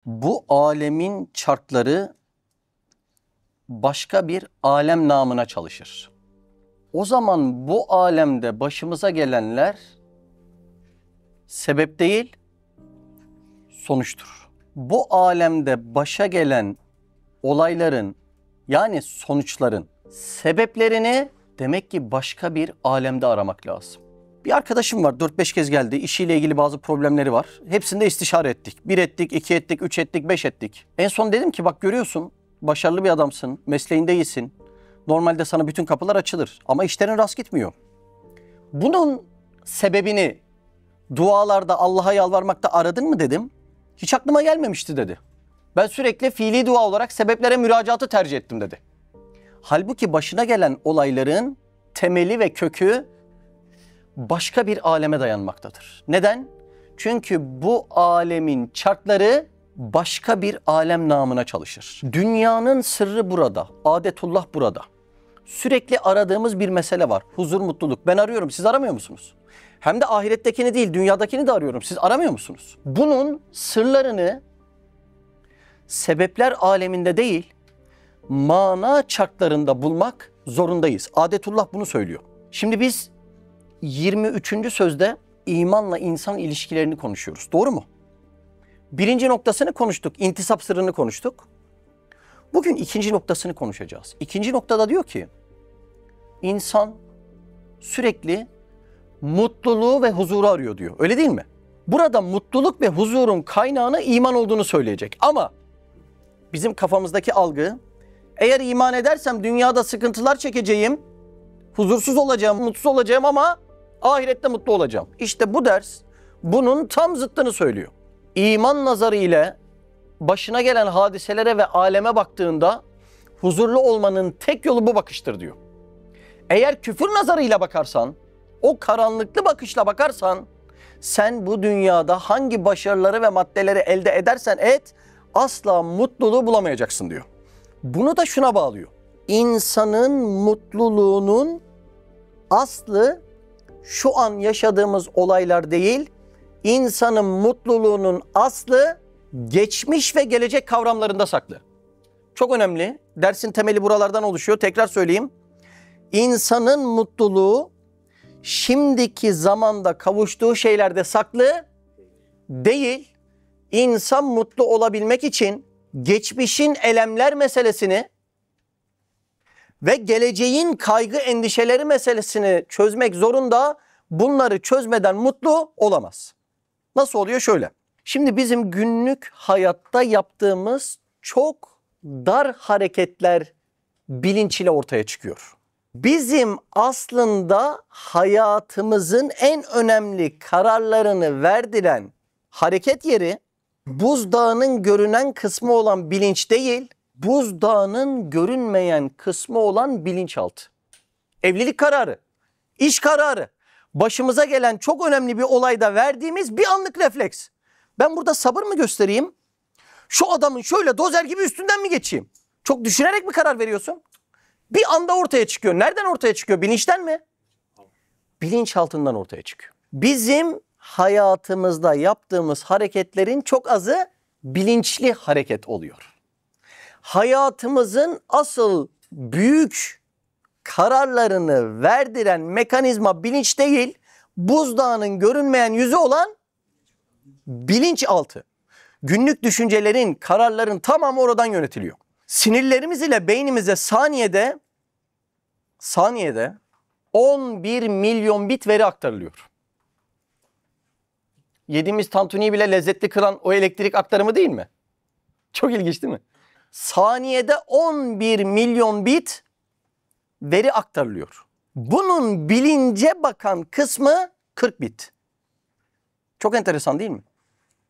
Bu alemin çarkları başka bir alem namına çalışır. O zaman bu alemde başımıza gelenler sebep değil, sonuçtur. Bu alemde başa gelen olayların yani sonuçların sebeplerini demek ki başka bir alemde aramak lazım. Bir arkadaşım var, 4-5 kez geldi. İşiyle ilgili bazı problemleri var. Hepsinde istişare ettik. 1 ettik, 2 ettik, 3 ettik, 5 ettik. En son dedim ki bak görüyorsun, başarılı bir adamsın, mesleğinde iyisin. Normalde sana bütün kapılar açılır ama işlerin rast gitmiyor. Bunun sebebini dualarda Allah'a yalvarmakta aradın mı dedim. Hiç aklıma gelmemişti dedi. Ben sürekli fiili dua olarak sebeplere müracaatı tercih ettim dedi. Halbuki başına gelen olayların temeli ve kökü başka bir aleme dayanmaktadır. Neden? Çünkü bu alemin çarkları başka bir alem namına çalışır. Dünyanın sırrı burada, adetullah burada. Sürekli aradığımız bir mesele var. Huzur, mutluluk. Ben arıyorum, siz aramıyor musunuz? Hem de ahirettekini değil, dünyadakini de arıyorum. Siz aramıyor musunuz? Bunun sırlarını sebepler aleminde değil, mana çarklarında bulmak zorundayız. Adetullah bunu söylüyor. Şimdi biz 23. sözde imanla insan ilişkilerini konuşuyoruz. Doğru mu? Birinci noktasını konuştuk. İntisap sırrını konuştuk. Bugün ikinci noktasını konuşacağız. İkinci noktada diyor ki insan sürekli mutluluğu ve huzuru arıyor diyor. Öyle değil mi? Burada mutluluk ve huzurun kaynağını iman olduğunu söyleyecek. Ama bizim kafamızdaki algı, eğer iman edersem dünyada sıkıntılar çekeceğim, huzursuz olacağım, mutsuz olacağım ama ahirette mutlu olacağım. İşte bu ders bunun tam zıttını söylüyor. İman nazarı ile başına gelen hadiselere ve aleme baktığında huzurlu olmanın tek yolu bu bakıştır diyor. Eğer küfür nazarıyla bakarsan, o karanlıklı bakışla bakarsan, sen bu dünyada hangi başarıları ve maddeleri elde edersen et, asla mutluluğu bulamayacaksın diyor. Bunu da şuna bağlıyor. İnsanın mutluluğunun aslı şu an yaşadığımız olaylar değil, insanın mutluluğunun aslı geçmiş ve gelecek kavramlarında saklı. Çok önemli. Dersin temeli buralardan oluşuyor. Tekrar söyleyeyim. İnsanın mutluluğu şimdiki zamanda kavuştuğu şeylerde saklı değil. İnsan mutlu olabilmek için geçmişin elemler meselesini ve geleceğin kaygı endişeleri meselesini çözmek zorunda. Bunları çözmeden mutlu olamaz. Nasıl oluyor? Şöyle. Şimdi bizim günlük hayatta yaptığımız çok dar hareketler bilinç ile ortaya çıkıyor. Bizim aslında hayatımızın en önemli kararlarını verdiren hareket yeri buzdağının görünen kısmı olan bilinç değil, buzdağının görünmeyen kısmı olan bilinçaltı. Evlilik kararı, iş kararı, başımıza gelen çok önemli bir olayda verdiğimiz bir anlık refleks. Ben burada sabır mı göstereyim? Şu adamın şöyle dozer gibi üstünden mi geçeyim? Çok düşünerek mi karar veriyorsun? Bir anda ortaya çıkıyor. Nereden ortaya çıkıyor? Bilinçten mi? Bilinçaltından ortaya çıkıyor. Bizim hayatımızda yaptığımız hareketlerin çok azı bilinçli hareket oluyor. Hayatımızın asıl büyük kararlarını verdiren mekanizma bilinç değil, buzdağının görünmeyen yüzü olan bilinçaltı. Günlük düşüncelerin, kararların tamamı oradan yönetiliyor. Sinirlerimiz ile beynimize saniyede 11 milyon bit veri aktarılıyor. Yediğimiz tantuniyi bile lezzetli kılan o elektrik aktarımı değil mi? Çok ilginç değil mi? Saniyede 11 milyon bit veri aktarılıyor. Bunun bilince bakan kısmı 40 bit. Çok enteresan değil mi?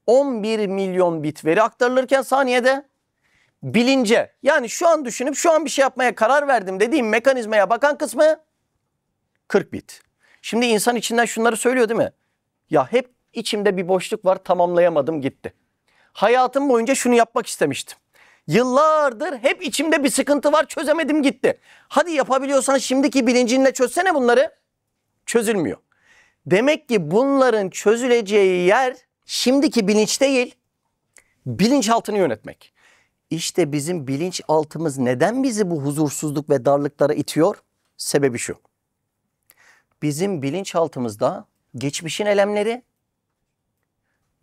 11 milyon bit veri aktarılırken saniyede bilince, yani şu an düşünüp şu an bir şey yapmaya karar verdim dediğim mekanizmaya bakan kısmı 40 bit. Şimdi insan içinden şunları söylüyor değil mi? Ya hep içimde bir boşluk var, tamamlayamadım gitti. Hayatım boyunca şunu yapmak istemiştim. Yıllardır hep içimde bir sıkıntı var, çözemedim gitti. Hadi yapabiliyorsan şimdiki bilincinle çözsene bunları. Çözülmüyor. Demek ki bunların çözüleceği yer şimdiki bilinç değil, Bilinçaltını yönetmek. İşte bizim bilinçaltımız neden bizi bu huzursuzluk ve darlıklara itiyor? Sebebi şu. Bizim bilinçaltımızda geçmişin elemleri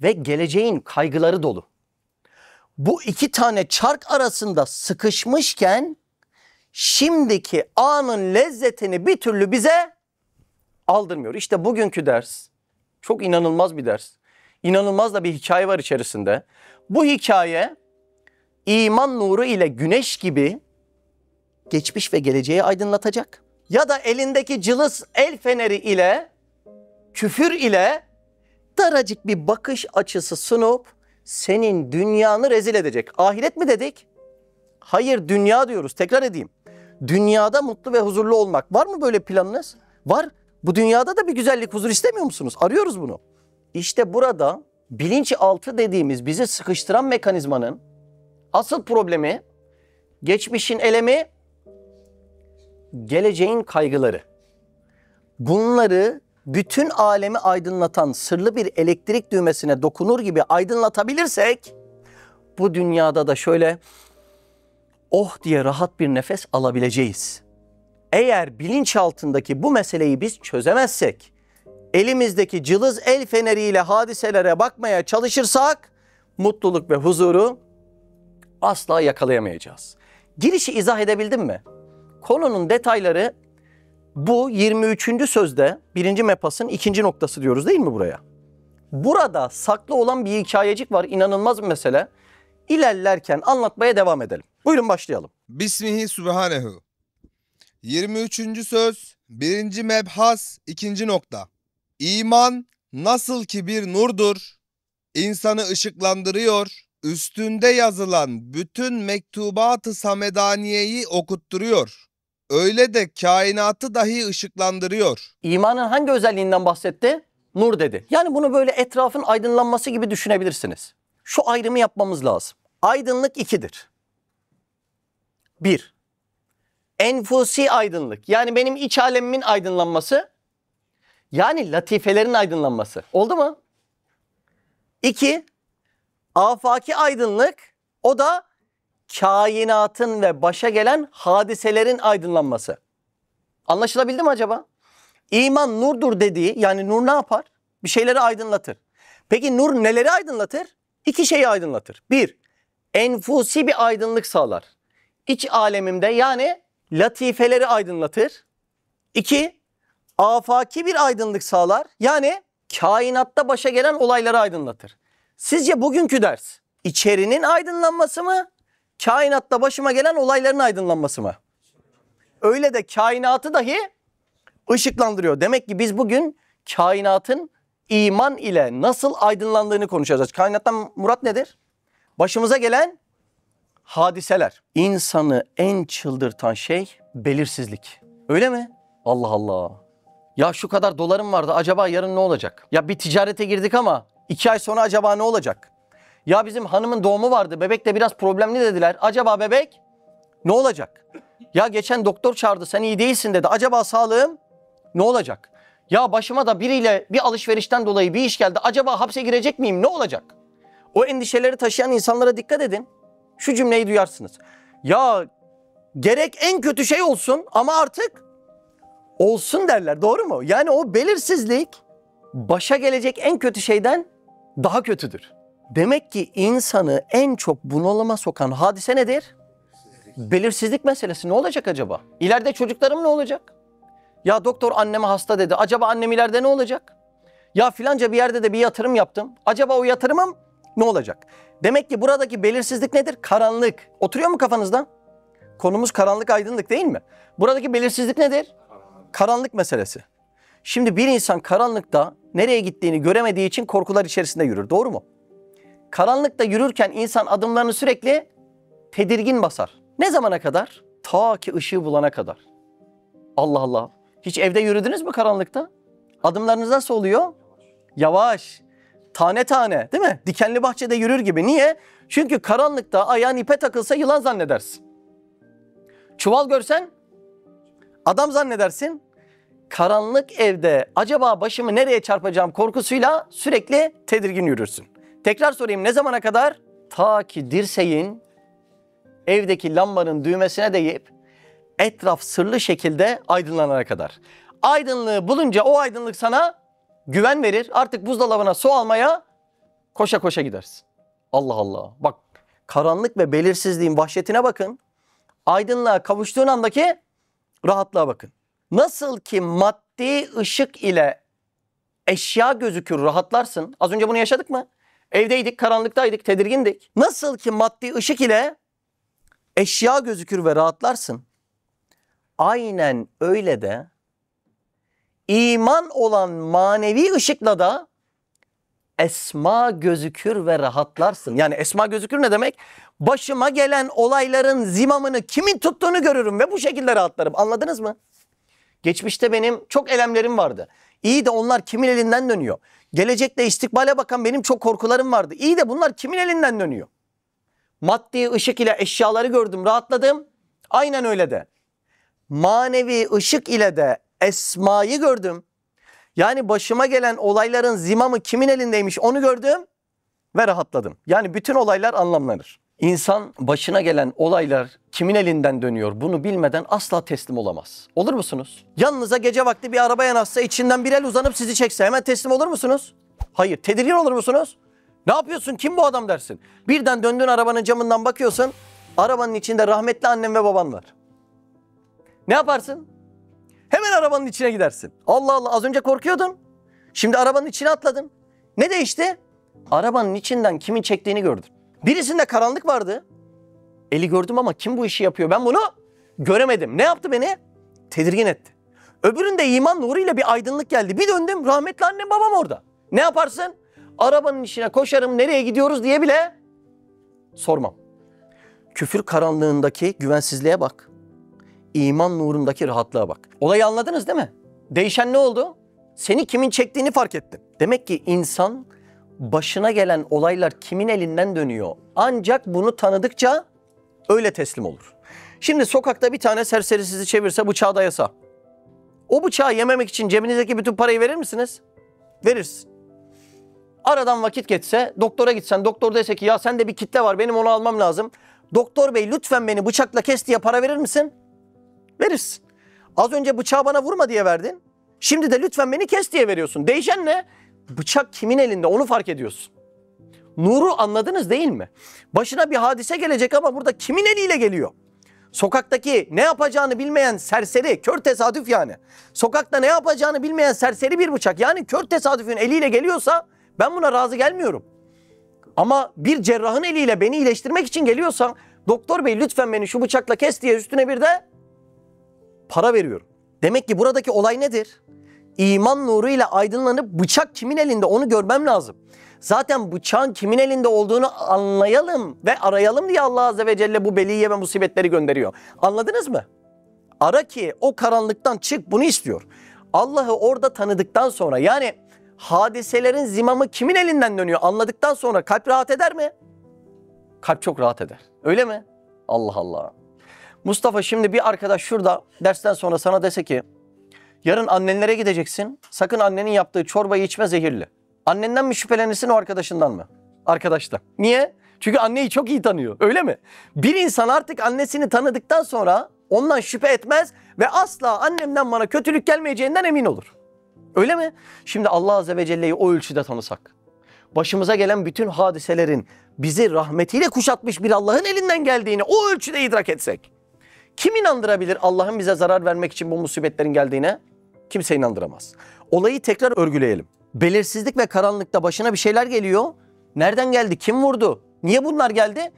ve geleceğin kaygıları dolu. Bu iki tane çark arasında sıkışmışken şimdiki anın lezzetini bir türlü bize aldırmıyor. İşte bugünkü ders çok inanılmaz bir ders. İnanılmaz da bir hikaye var içerisinde. Bu hikaye iman nuru ile güneş gibi geçmiş ve geleceği aydınlatacak. Ya da elindeki cılız el feneri ile, küfür ile daracık bir bakış açısı sunup senin dünyanı rezil edecek. Ahiret mi dedik? Hayır, dünya diyoruz. Tekrar edeyim. Dünyada mutlu ve huzurlu olmak. Var mı böyle planınız? Var. Bu dünyada da bir güzellik, huzur istemiyor musunuz? Arıyoruz bunu. İşte burada bilinçaltı dediğimiz bizi sıkıştıran mekanizmanın asıl problemi geçmişin elemi, geleceğin kaygıları. Bunları bütün alemi aydınlatan sırlı bir elektrik düğmesine dokunur gibi aydınlatabilirsek bu dünyada da şöyle oh diye rahat bir nefes alabileceğiz. Eğer bilinçaltındaki bu meseleyi biz çözemezsek, elimizdeki cılız el feneriyle hadiselere bakmaya çalışırsak mutluluk ve huzuru asla yakalayamayacağız. Girişi izah edebildim mi? Konunun detayları bu 23. sözde 1. Mepas'ın 2. noktası diyoruz değil mi buraya? Burada saklı olan bir hikayecik var, inanılmaz bir mesele. İlerlerken anlatmaya devam edelim. Buyurun başlayalım. Bismihi Sübhanehu. 23. söz 1. mebhas 2. nokta. İman nasıl ki bir nurdur, insanı ışıklandırıyor, üstünde yazılan bütün mektubat-ı samedaniyeyi okutturuyor. Öyle de kainatı dahi ışıklandırıyor. İmanın hangi özelliğinden bahsetti? Nur dedi. Yani bunu böyle etrafın aydınlanması gibi düşünebilirsiniz. Şu ayrımı yapmamız lazım. Aydınlık ikidir. Bir, enfusi aydınlık. Yani benim iç alemimin aydınlanması. Yani latifelerin aydınlanması. Oldu mu? İki, afaki aydınlık. O da kainatın ve başa gelen hadiselerin aydınlanması. Anlaşılabildi mi acaba? İman nurdur dediği, yani nur ne yapar? Bir şeyleri aydınlatır. Peki nur neleri aydınlatır? İki şeyi aydınlatır. Bir, enfusi bir aydınlık sağlar. İç alemimde yani latifeleri aydınlatır. İki, afaki bir aydınlık sağlar. Yani kainatta başa gelen olayları aydınlatır. Sizce bugünkü ders içerinin aydınlanması mı? Kainatta başıma gelen olayların aydınlanması mı? Öyle de kainatı dahi ışıklandırıyor. Demek ki biz bugün kainatın iman ile nasıl aydınlandığını konuşacağız. Kainattan murat nedir? Başımıza gelen hadiseler. İnsanı en çıldırtan şey belirsizlik. Öyle mi? Allah Allah. Ya şu kadar dolarım vardı, acaba yarın ne olacak? Ya bir ticarete girdik ama 2 ay sonra acaba ne olacak? Ya bizim hanımın doğumu vardı, bebek de biraz problemli dediler. Acaba bebek ne olacak? Ya geçen doktor çağırdı, sen iyi değilsin dedi. Acaba sağlığım ne olacak? Ya başıma da biriyle bir alışverişten dolayı bir iş geldi. Acaba hapse girecek miyim? Ne olacak? O endişeleri taşıyan insanlara dikkat edin. Şu cümleyi duyarsınız. Ya gerek en kötü şey olsun ama artık olsun derler. Doğru mu? Yani o belirsizlik başa gelecek en kötü şeyden daha kötüdür. Demek ki insanı en çok bunalıma sokan hadise nedir? Belirsizlik meselesi. Ne olacak acaba? İleride çocuklarım ne olacak? Ya doktor anneme hasta dedi. Acaba annem ileride ne olacak? Ya filanca bir yerde de bir yatırım yaptım. Acaba o yatırımım ne olacak? Demek ki buradaki belirsizlik nedir? Karanlık. Oturuyor mu kafanızda? Konumuz karanlık aydınlık değil mi? Buradaki belirsizlik nedir? Karanlık meselesi. Şimdi bir insan karanlıkta nereye gittiğini göremediği için korkular içerisinde yürür. Doğru mu? Karanlıkta yürürken insan adımlarını sürekli tedirgin basar. Ne zamana kadar? Ta ki ışığı bulana kadar. Allah Allah. Hiç evde yürüdünüz mü karanlıkta? Adımlarınız nasıl oluyor? Yavaş. Tane tane, değil mi? Dikenli bahçede yürür gibi. Niye? Çünkü karanlıkta ayağın ipe takılsa yılan zannedersin. Çuval görsen adam zannedersin. Karanlık evde acaba başımı nereye çarpacağım korkusuyla sürekli tedirgin yürürsün. Tekrar sorayım, ne zamana kadar? Ta ki dirseğin evdeki lambanın düğmesine değip etraf sırlı şekilde aydınlanana kadar. Aydınlığı bulunca o aydınlık sana güven verir. Artık buzdolabına su almaya koşa koşa gidersin. Allah Allah. Bak, karanlık ve belirsizliğin vahşetine bakın. Aydınlığa kavuştuğun andaki rahatlığa bakın. Nasıl ki maddi ışık ile eşya gözükür rahatlarsın. Az önce bunu yaşadık mı? Evdeydik, karanlıktaydık, tedirgindik. Nasıl ki maddi ışık ile eşya gözükür ve rahatlarsın. Aynen öyle de iman olan manevi ışıkla da esma gözükür ve rahatlarsın. Yani esma gözükür ne demek? Başıma gelen olayların zimamını kimin tuttuğunu görürüm ve bu şekilde rahatlarım. Anladınız mı? Geçmişte benim çok elemlerim vardı. İyi de onlar kimin elinden dönüyor? Gelecekte istikbale bakan benim çok korkularım vardı. İyi de bunlar kimin elinden dönüyor? Maddi ışık ile eşyaları gördüm, rahatladım. Aynen öyle de. Manevi ışık ile de esmayı gördüm. Yani başıma gelen olayların zimamı kimin elindeymiş onu gördüm ve rahatladım. Yani bütün olaylar anlamlanır. İnsan başına gelen olaylar kimin elinden dönüyor bunu bilmeden asla teslim olamaz. Olur musunuz? Yanınıza gece vakti bir araba yanaşsa içinden bir el uzanıp sizi çekse hemen teslim olur musunuz? Hayır. Tedirgin olur musunuz? Ne yapıyorsun? Kim bu adam dersin. Birden döndün arabanın camından bakıyorsun. Arabanın içinde rahmetli annem ve baban var. Ne yaparsın? Hemen arabanın içine gidersin. Allah Allah, az önce korkuyordun. Şimdi arabanın içine atladın. Ne değişti? Arabanın içinden kimin çektiğini gördün. Birisinde karanlık vardı. Eli gördüm ama kim bu işi yapıyor? Ben bunu göremedim. Ne yaptı beni? Tedirgin etti. Öbüründe iman nuruyla bir aydınlık geldi. Bir döndüm, rahmetli annem babam orada. Ne yaparsın? Arabanın içine koşarım, nereye gidiyoruz diye bile sormam. Küfür karanlığındaki güvensizliğe bak. İman nurundaki rahatlığa bak. Olayı anladınız değil mi? Değişen ne oldu? Seni kimin çektiğini fark ettin. Demek ki insan başına gelen olaylar kimin elinden dönüyor. Ancak bunu tanıdıkça öyle teslim olur. Şimdi sokakta bir tane serseri sizi çevirse bıçağı dayasa. O bıçağı yememek için cebinizdeki bütün parayı verir misiniz? Verirsin. Aradan vakit geçse, doktora gitsen, doktor dese ki ya sende bir kitle var, benim onu almam lazım. Doktor bey lütfen beni bıçakla kes diye para verir misin? Verirsin. Az önce bıçağı bana vurma diye verdin. Şimdi de lütfen beni kes diye veriyorsun. Değişen ne? Bıçak kimin elinde onu fark ediyorsun. Nuru anladınız değil mi? Başına bir hadise gelecek ama burada kimin eliyle geliyor? Sokaktaki ne yapacağını bilmeyen serseri, kör tesadüf yani. Sokakta ne yapacağını bilmeyen serseri bir bıçak. Yani kör tesadüfün eliyle geliyorsa ben buna razı gelmiyorum. Ama bir cerrahın eliyle beni iyileştirmek için geliyorsa doktor bey lütfen beni şu bıçakla kes diye üstüne bir de para veriyorum. Demek ki buradaki olay nedir? İman nuruyla aydınlanıp bıçak kimin elinde onu görmem lazım. Zaten bıçağın kimin elinde olduğunu anlayalım ve arayalım diye Allah Azze ve Celle bu beliye ve musibetleri gönderiyor. Anladınız mı? Ara ki o karanlıktan çık, bunu istiyor. Allah'ı orada tanıdıktan sonra, yani hadiselerin zimamı kimin elinden dönüyor anladıktan sonra kalp rahat eder mi? Kalp çok rahat eder. Öyle mi? Allah Allah. Mustafa, şimdi bir arkadaş şurada dersten sonra sana dese ki yarın annenlere gideceksin. Sakın annenin yaptığı çorbayı içme, zehirli. Annenden mi şüphelenirsin, o arkadaşından mı? Arkadaştan. Niye? Çünkü anneyi çok iyi tanıyor. Öyle mi? Bir insan artık annesini tanıdıktan sonra ondan şüphe etmez ve asla annemden bana kötülük gelmeyeceğinden emin olur. Öyle mi? Şimdi Allah Azze ve Celle'yi o ölçüde tanısak, başımıza gelen bütün hadiselerin bizi rahmetiyle kuşatmış bir Allah'ın elinden geldiğini o ölçüde idrak etsek, kim inandırabilir Allah'ın bize zarar vermek için bu musibetlerin geldiğine? Kimse inandıramaz. Olayı tekrar örgüleyelim. Belirsizlik ve karanlıkta başına bir şeyler geliyor. Nereden geldi? Kim vurdu? Niye bunlar geldi?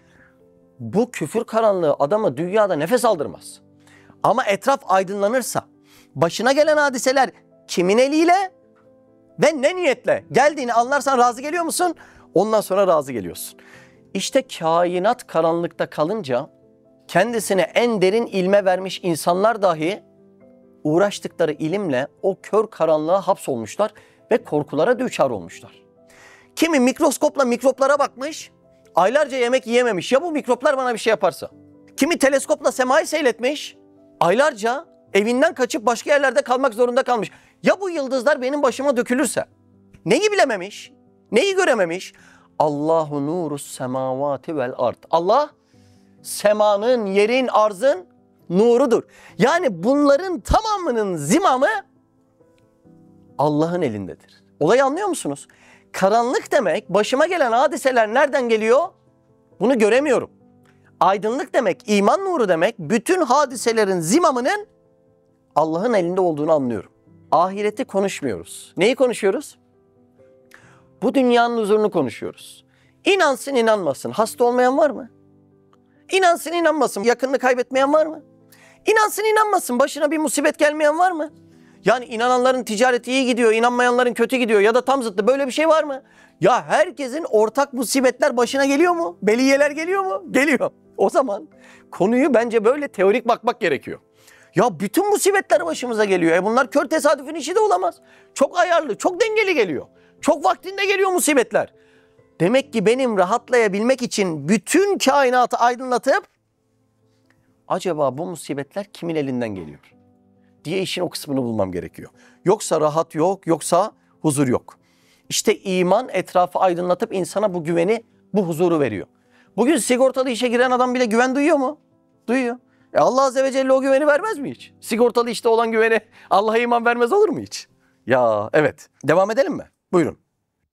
Bu küfür karanlığı adamı dünyada nefes aldırmaz. Ama etraf aydınlanırsa, başına gelen hadiseler kimin eliyle ve ne niyetle geldiğini anlarsan razı geliyor musun? Ondan sonra razı geliyorsun. İşte kainat karanlıkta kalınca kendisine en derin ilme vermiş insanlar dahi uğraştıkları ilimle o kör karanlığa hapsolmuşlar ve korkulara düçar olmuşlar. Kimi mikroskopla mikroplara bakmış, aylarca yemek yiyememiş. Ya bu mikroplar bana bir şey yaparsa? Kimi teleskopla semayı seyretmiş, aylarca evinden kaçıp başka yerlerde kalmak zorunda kalmış. Ya bu yıldızlar benim başıma dökülürse? Neyi bilememiş, neyi görememiş? Allahu nurus semavati vel ard. Allah semanın, yerin, arzın nurudur. Yani bunların tamamının zimamı Allah'ın elindedir. Olayı anlıyor musunuz? Karanlık demek, başıma gelen hadiseler nereden geliyor? Bunu göremiyorum. Aydınlık demek, iman nuru demek, bütün hadiselerin zimamının Allah'ın elinde olduğunu anlıyorum. Ahireti konuşmuyoruz. Neyi konuşuyoruz? Bu dünyanın huzurunu konuşuyoruz. İnansın inanmasın. Hasta olmayan var mı? İnansın inanmasın. Yakınını kaybetmeyen var mı? İnansın inanmasın. Başına bir musibet gelmeyen var mı? Yani inananların ticareti iyi gidiyor, inanmayanların kötü gidiyor ya da tam zıttı, böyle bir şey var mı? Ya herkesin ortak musibetler başına geliyor mu? Beliyeler geliyor mu? Geliyor. O zaman konuyu bence böyle teorik bakmak gerekiyor. Ya bütün musibetler başımıza geliyor. Bunlar kör tesadüfün işi de olamaz. Çok ayarlı, çok dengeli geliyor. Çok vaktinde geliyor musibetler. Demek ki benim rahatlayabilmek için bütün kainatı aydınlatıp acaba bu musibetler kimin elinden geliyor diye işin o kısmını bulmam gerekiyor. Yoksa rahat yok, yoksa huzur yok. İşte iman etrafı aydınlatıp insana bu güveni, bu huzuru veriyor. Bugün sigortalı işe giren adam bile güven duyuyor mu? Duyuyor. Allah Azze ve Celle o güveni vermez mi hiç? Sigortalı işte olan güveni Allah'a iman vermez olur mu hiç? Ya evet. Devam edelim mi? Buyurun.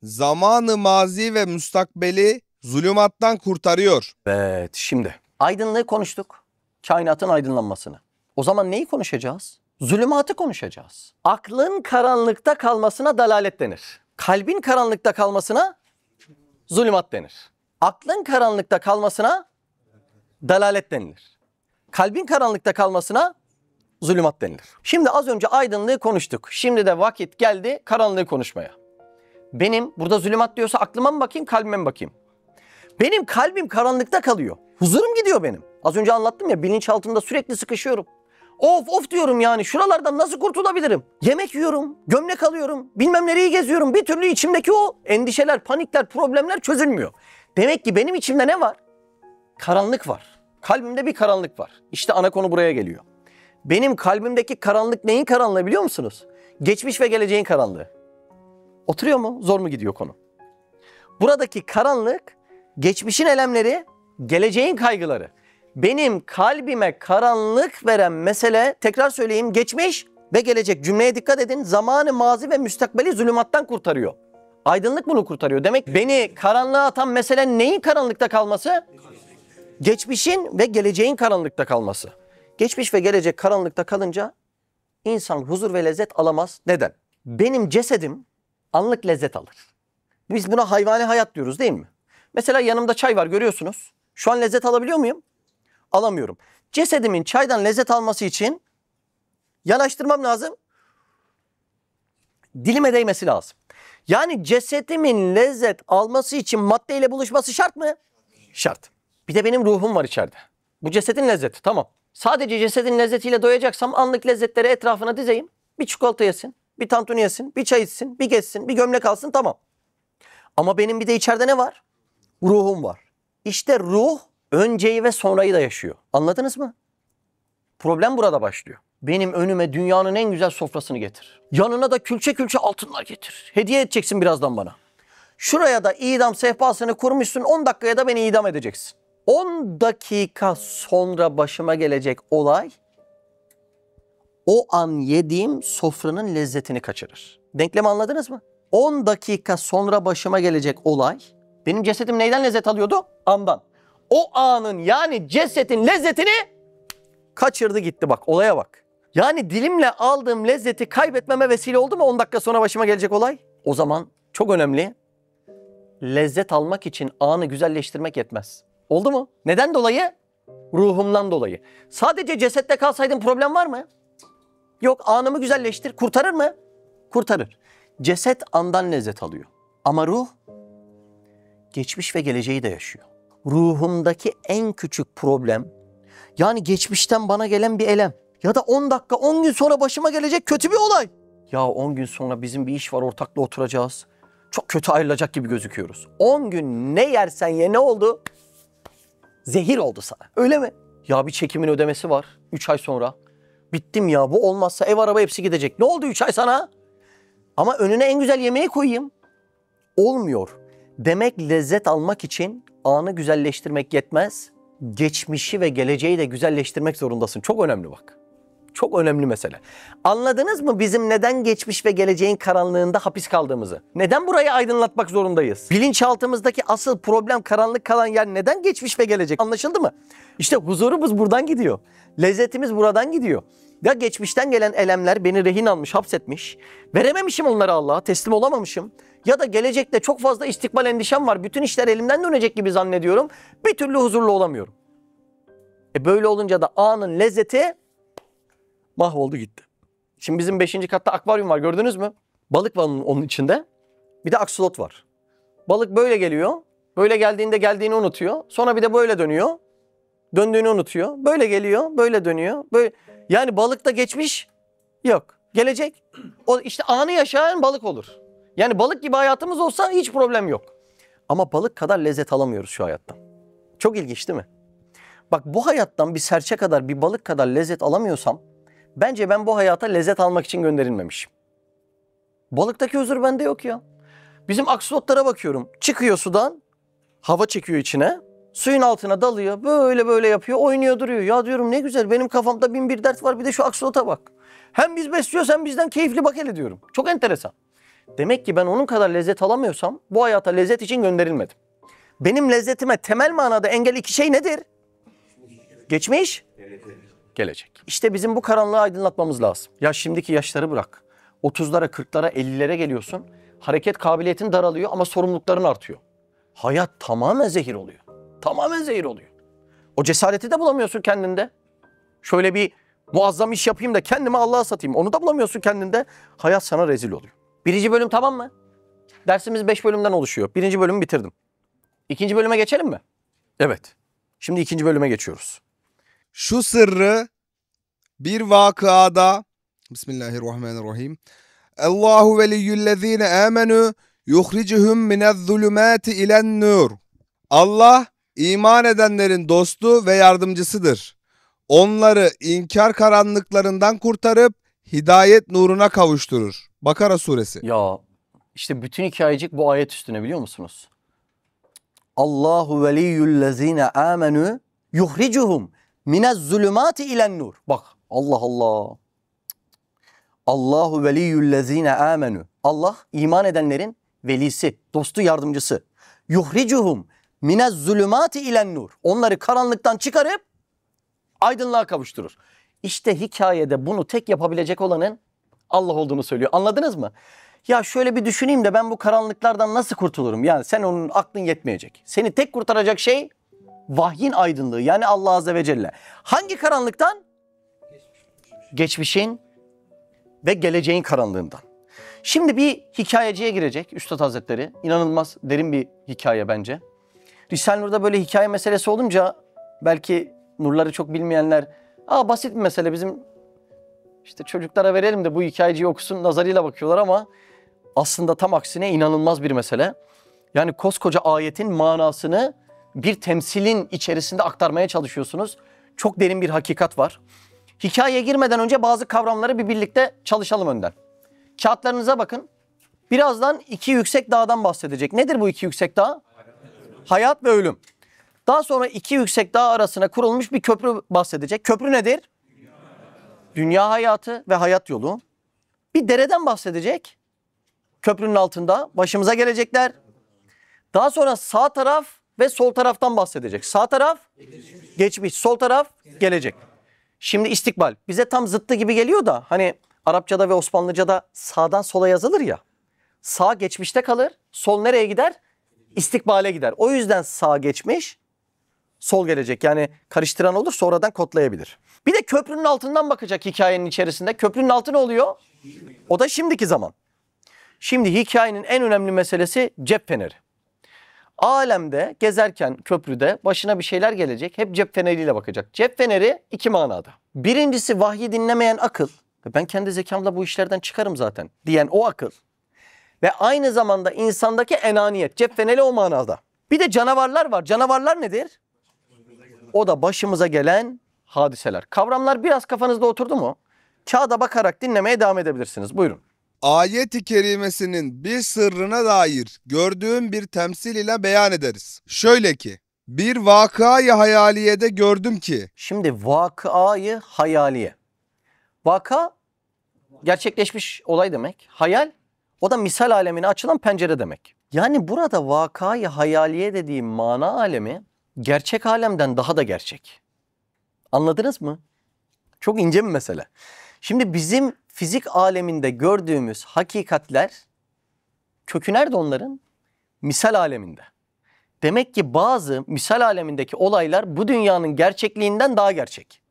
Zamanı mazi ve müstakbeli zulümattan kurtarıyor. Evet, şimdi aydınlığı konuştuk. Kainatın aydınlanmasını. O zaman neyi konuşacağız? Zulümatı konuşacağız. Aklın karanlıkta kalmasına dalalet denir. Kalbin karanlıkta kalmasına zulümat denir. Aklın karanlıkta kalmasına dalalet denilir. Kalbin karanlıkta kalmasına zulümat denilir. Şimdi az önce aydınlığı konuştuk. Şimdi de vakit geldi karanlığı konuşmaya. Benim burada zulümat diyorsa aklıma mı bakayım, kalbime mi bakayım? Benim kalbim karanlıkta kalıyor. Huzurum gidiyor benim. Az önce anlattım ya, bilinçaltımda sürekli sıkışıyorum. Of diyorum yani, şuralardan nasıl kurtulabilirim? Yemek yiyorum, gömlek alıyorum, bilmem nereyi geziyorum. Bir türlü içimdeki o endişeler, panikler, problemler çözülmüyor. Demek ki benim içimde ne var? Karanlık var. Kalbimde bir karanlık var. İşte ana konu buraya geliyor. Benim kalbimdeki karanlık neyin karanlığı biliyor musunuz? Geçmiş ve geleceğin karanlığı. Oturuyor mu? Zor mu gidiyor konu? Buradaki karanlık, geçmişin elemleri, geleceğin kaygıları. Benim kalbime karanlık veren mesele, tekrar söyleyeyim, geçmiş ve gelecek. Cümleye dikkat edin. Zamanı, mazi ve müstakbeli zulümattan kurtarıyor. Aydınlık bunu kurtarıyor. Demek beni karanlığa atan mesele neyin karanlıkta kalması? Geçmişin ve geleceğin karanlıkta kalması. Geçmiş ve gelecek karanlıkta kalınca insan huzur ve lezzet alamaz. Neden? Benim cesedim anlık lezzet alır. Biz buna hayvani hayat diyoruz değil mi? Mesela yanımda çay var, görüyorsunuz. Şu an lezzet alabiliyor muyum? Alamıyorum. Cesedimin çaydan lezzet alması için yanaştırmam lazım. Dilime değmesi lazım. Yani cesedimin lezzet alması için maddeyle buluşması şart mı? Şart. Bir de benim ruhum var içeride. Bu cesedin lezzeti, tamam. Sadece cesedin lezzetiyle doyacaksam anlık lezzetleri etrafına dizeyim. Bir çikolata yesin, bir tantuni yesin, bir çay içsin, bir gezsin, bir gömlek alsın, tamam. Ama benim bir de içeride ne var? Ruhum var. İşte ruh önceyi ve sonrayı da yaşıyor. Anladınız mı? Problem burada başlıyor. Benim önüme dünyanın en güzel sofrasını getir. Yanına da külçe külçe altınlar getir. Hediye edeceksin birazdan bana. Şuraya da idam sehpasını kurmuşsun, 10 dakikaya da beni idam edeceksin. 10 dakika sonra başıma gelecek olay, o an yediğim sofranın lezzetini kaçırır. Denklemi anladınız mı? 10 dakika sonra başıma gelecek olay, benim cesedim neyden lezzet alıyordu? Andan. O anın, yani cesetin lezzetini kaçırdı gitti, bak olaya bak. Yani dilimle aldığım lezzeti kaybetmeme vesile oldu mu 10 dakika sonra başıma gelecek olay? O zaman çok önemli, lezzet almak için anı güzelleştirmek yetmez. Oldu mu? Neden dolayı? Ruhumdan dolayı. Sadece cesette kalsaydım problem var mı? Yok, anımı güzelleştir. Kurtarır mı? Kurtarır. Ceset andan lezzet alıyor. Ama ruh geçmiş ve geleceği de yaşıyor. Ruhumdaki en küçük problem, yani geçmişten bana gelen bir elem ya da 10 dakika 10 gün sonra başıma gelecek kötü bir olay. Ya 10 gün sonra bizim bir iş var, ortakla oturacağız. Çok kötü ayrılacak gibi gözüküyoruz. 10 gün ne yersen ye, ne oldu? Zehir oldu sana. Öyle mi? Ya bir çekimin ödemesi var 3 ay sonra. Bittim ya, bu olmazsa ev araba hepsi gidecek. Ne oldu 3 ay sana? Ama önüne en güzel yemeği koyayım. Olmuyor. Demek lezzet almak için anı güzelleştirmek yetmez. Geçmişi ve geleceği de güzelleştirmek zorundasın. Çok önemli bak. Çok önemli mesele. Anladınız mı bizim neden geçmiş ve geleceğin karanlığında hapis kaldığımızı? Neden burayı aydınlatmak zorundayız? Bilinçaltımızdaki asıl problem, karanlık kalan yer neden geçmiş ve gelecek? Anlaşıldı mı? İşte huzurumuz buradan gidiyor. Lezzetimiz buradan gidiyor. Ya geçmişten gelen elemler beni rehin almış, hapsetmiş. Verememişim onlara Allah'a, teslim olamamışım. Ya da gelecekte çok fazla istikbal endişem var. Bütün işler elimden dönecek gibi zannediyorum. Bir türlü huzurlu olamıyorum. Böyle olunca da anın lezzeti mahvoldu gitti. Şimdi bizim 5. katta akvaryum var, gördünüz mü? Balık var onun içinde. Bir de aksolot var. Balık böyle geliyor. Böyle geldiğinde geldiğini unutuyor. Sonra bir de böyle dönüyor. Döndüğünü unutuyor. Böyle geliyor, böyle dönüyor. Böyle. Yani balıkta geçmiş yok. Gelecek. O işte anı yaşayan balık olur. Yani balık gibi hayatımız olsa hiç problem yok. Ama balık kadar lezzet alamıyoruz şu hayattan. Çok ilginç değil mi? Bak bu hayattan bir serçe kadar, bir balık kadar lezzet alamıyorsam bence ben bu hayata lezzet almak için gönderilmemişim. Balıktaki huzur bende yok ya. Bizim aksolotlara bakıyorum. Çıkıyor sudan, hava çekiyor içine. Suyun altına dalıyor, böyle böyle yapıyor, oynuyor duruyor. Ya diyorum ne güzel, benim kafamda bin bir dert var, bir de şu aksolota bak. Hem biz besliyoruz hem bizden keyifli bak hele diyorum. Çok enteresan. Demek ki ben onun kadar lezzet alamıyorsam bu hayata lezzet için gönderilmedim. Benim lezzetime temel manada engel iki şey nedir? Geçmiş, gelecek. İşte bizim bu karanlığı aydınlatmamız lazım. Ya şimdiki yaşları bırak. 30'lara, 40'lara, 50'lere geliyorsun. Hareket kabiliyetin daralıyor ama sorumlulukların artıyor. Hayat tamamen zehir oluyor. Tamamen zehir oluyor. O cesareti de bulamıyorsun kendinde. Şöyle bir muazzam iş yapayım da kendimi Allah'a satayım. Onu da bulamıyorsun kendinde. Hayat sana rezil oluyor. 1. bölüm tamam mı? Dersimiz 5 bölümden oluşuyor. 1. bölümü bitirdim. 2. bölüme geçelim mi? Evet. Şimdi 2. bölüme geçiyoruz. Şu sırrı bir vakıada Bismillahirrahmanirrahim. Allahu veliyyüllezine amenu yuhricuhum minezzulumati ilen nur. Allah iman edenlerin dostu ve yardımcısıdır. Onları inkar karanlıklarından kurtarıp hidayet nuruna kavuşturur. Bakara suresi. Ya işte bütün hikayecik bu ayet üstüne, biliyor musunuz? Allahu veliyyüllezine amenu yuhricuhum minezzulumati ilen nur. Bak Allah Allah. Allahu veliyyüllezine amenu. Allah iman edenlerin velisi, dostu, yardımcısı. Yuhricuhum minezzulumati ilen nur. Onları karanlıktan çıkarıp aydınlığa kavuşturur. İşte hikayede bunu tek yapabilecek olanın Allah olduğunu söylüyor. Anladınız mı? Ya şöyle bir düşüneyim de ben bu karanlıklardan nasıl kurtulurum? Yani sen onun aklın yetmeyecek. Seni tek kurtaracak şey vahyin aydınlığı, yani Allah Azze ve Celle. Hangi karanlıktan? Geçmişin ve geleceğin karanlığından. Şimdi bir hikayeciye girecek Üstad Hazretleri. İnanılmaz derin bir hikaye bence. Risale-i Nur'da böyle hikaye meselesi olunca belki nurları çok bilmeyenler, basit bir mesele, bizim işte çocuklara verelim de bu hikayeciyi okusun nazarıyla bakıyorlar ama aslında tam aksine inanılmaz bir mesele. Yani koskoca ayetin manasını bir temsilin içerisinde aktarmaya çalışıyorsunuz. Çok derin bir hakikat var. Hikayeye girmeden önce bazı kavramları bir birlikte çalışalım önden. Kağıtlarınıza bakın. Birazdan 2 yüksek dağdan bahsedecek. Nedir bu 2 yüksek dağ? Hayat ve ölüm. Daha sonra 2 yüksek dağ arasına kurulmuş bir köprü bahsedecek. Köprü nedir? Dünya hayatı ve hayat yolu. Bir dereden bahsedecek. Köprünün altında başımıza gelecekler. Daha sonra sağ taraf ve sol taraftan bahsedecek. Sağ taraf geçmiş, sol taraf gelecek. Şimdi istikbal bize tam zıttı gibi geliyor da hani Arapçada ve Osmanlıca'da sağdan sola yazılır ya. Sağ geçmişte kalır, sol nereye gider? İstikbale gider. O yüzden sağ geçmiş, sol gelecek. Yani karıştıran olur, sonradan kodlayabilir. Bir de köprünün altından bakacak hikayenin içerisinde. Köprünün altı ne oluyor? O da şimdiki zaman. Şimdi hikayenin en önemli meselesi cep feneri. Alemde gezerken köprüde başına bir şeyler gelecek. Hep cep feneriyle bakacak. Cep feneri 2 manada. Birincisi vahyi dinlemeyen akıl. Ben kendi zekamla bu işlerden çıkarım zaten diyen o akıl. Ve aynı zamanda insandaki enaniyet. Cep feneri o manada. Bir de canavarlar var. Canavarlar nedir? O da başımıza gelen hadiseler. Kavramlar biraz kafanızda oturdu mu? Kağıda bakarak dinlemeye devam edebilirsiniz. Buyurun. ayet-i kerimesinin bir sırrına dair gördüğüm bir temsil ile beyan ederiz. Şöyle ki, bir vakayı hayaliyede gördüm ki, Şimdi vakayı hayaliye. Vaka gerçekleşmiş olay demek. Hayal o da misal alemine açılan pencere demek. Yani burada vakayı hayaliye dediğim mana alemi gerçek alemden daha da gerçek. Anladınız mı? Çok ince bir mesele. Şimdi bizim fizik aleminde gördüğümüz hakikatler kökü nerede onların? Misal aleminde. Demek ki bazı misal alemindeki olaylar bu dünyanın gerçekliğinden daha gerçek.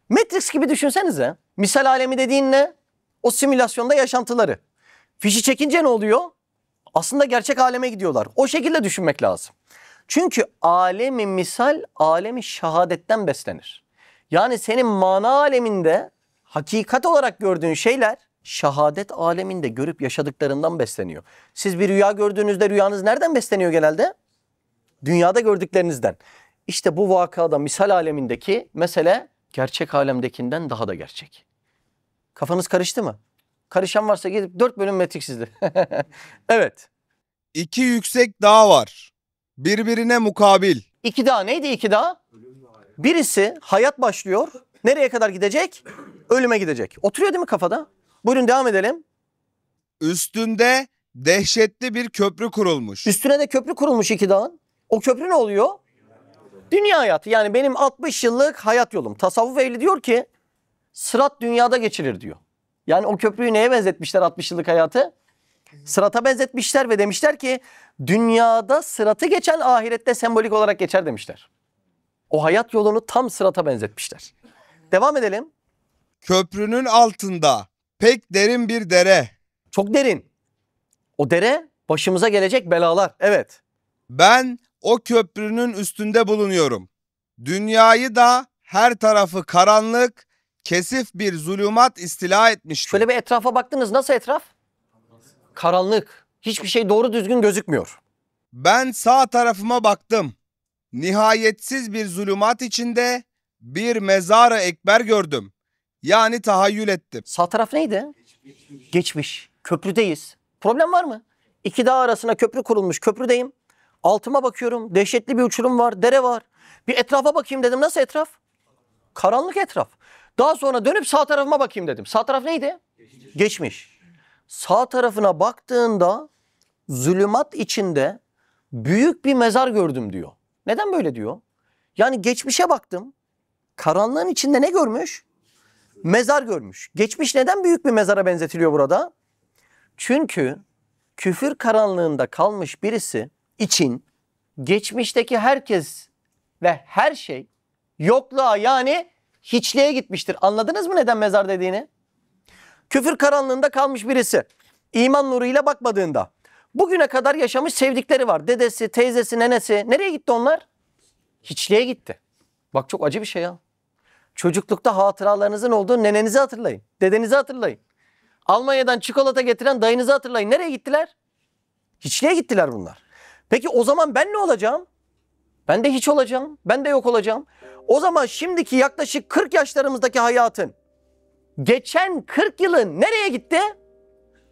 Matrix gibi düşünsenize. Misal alemi dediğin ne? O simülasyonda yaşantıları. Fişi çekince ne oluyor? Aslında gerçek aleme gidiyorlar. O şekilde düşünmek lazım. Çünkü alemi misal, alemi şehadetten beslenir. Yani senin mana aleminde hakikat olarak gördüğün şeyler şehadet aleminde görüp yaşadıklarından besleniyor. Siz bir rüya gördüğünüzde rüyanız nereden besleniyor genelde? Dünyada gördüklerinizden. İşte bu vakada misal alemindeki mesele gerçek alemdekinden daha da gerçek. Kafanız karıştı mı? Karışan varsa gidip 4 bölüm Matrix izle. Evet. 2 yüksek dağ var. Birbirine mukabil. 2 dağ neydi 2 dağ? Birisi hayat başlıyor. Nereye kadar gidecek? Ölüme gidecek. Oturuyor değil mi kafada? Buyurun devam edelim. Üstünde dehşetli bir köprü kurulmuş. Üstüne de köprü kurulmuş 2 dağın. O köprü ne oluyor? Dünya hayatı. Yani benim 60 yıllık hayat yolum. Tasavvuf ehli diyor ki sırat dünyada geçilir diyor. Yani o köprüyü neye benzetmişler 60 yıllık hayatı? Sırata benzetmişler ve demişler ki dünyada sıratı geçen ahirette sembolik olarak geçer demişler. O hayat yolunu tam sırata benzetmişler. Devam edelim. Köprünün altında pek derin bir dere. Çok derin. O dere başımıza gelecek belalar. Evet. Ben o köprünün üstünde bulunuyorum. Dünyayı da her tarafı karanlık, kesif bir zulümat istila etmiştir. Şöyle bir etrafa baktınız. Nasıl etraf? Karanlık. Hiçbir şey doğru düzgün gözükmüyor. Ben sağ tarafıma baktım. Nihayetsiz bir zulümat içinde bir mezar-ı ekber gördüm. Yani tahayyül ettim. Sağ taraf neydi? Geçmiş. Köprüdeyiz. Problem var mı? 2 dağ arasına köprü kurulmuş. Köprüdeyim. Altıma bakıyorum. Dehşetli bir uçurum var. Dere var. Bir etrafa bakayım dedim. Nasıl etraf? Karanlık etraf. Daha sonra dönüp sağ tarafıma bakayım dedim. Sağ taraf neydi? Geçmiş. Sağ tarafına baktığında zulümat içinde büyük bir mezar gördüm diyor. Neden böyle diyor? Yani geçmişe baktım. Karanlığın içinde ne görmüş? Mezar görmüş. Geçmiş neden büyük bir mezara benzetiliyor burada? Çünkü küfür karanlığında kalmış birisi için geçmişteki herkes ve her şey yokluğa yani hiçliğe gitmiştir. Anladınız mı neden mezar dediğini? Küfür karanlığında kalmış birisi iman nuruyla bakmadığında bugüne kadar yaşamış sevdikleri var. Dedesi, teyzesi, nenesi. Nereye gitti onlar? Hiçliğe gitti. Bak çok acı bir şey ya. Çocuklukta hatıralarınızın olduğu nenenizi hatırlayın. Dedenizi hatırlayın. Almanya'dan çikolata getiren dayınızı hatırlayın. Nereye gittiler? Hiçliğe gittiler bunlar. Peki o zaman ben ne olacağım? Ben de hiç olacağım. Ben de yok olacağım. O zaman şimdiki yaklaşık 40 yaşlarımızdaki hayatın geçen 40 yılı nereye gitti?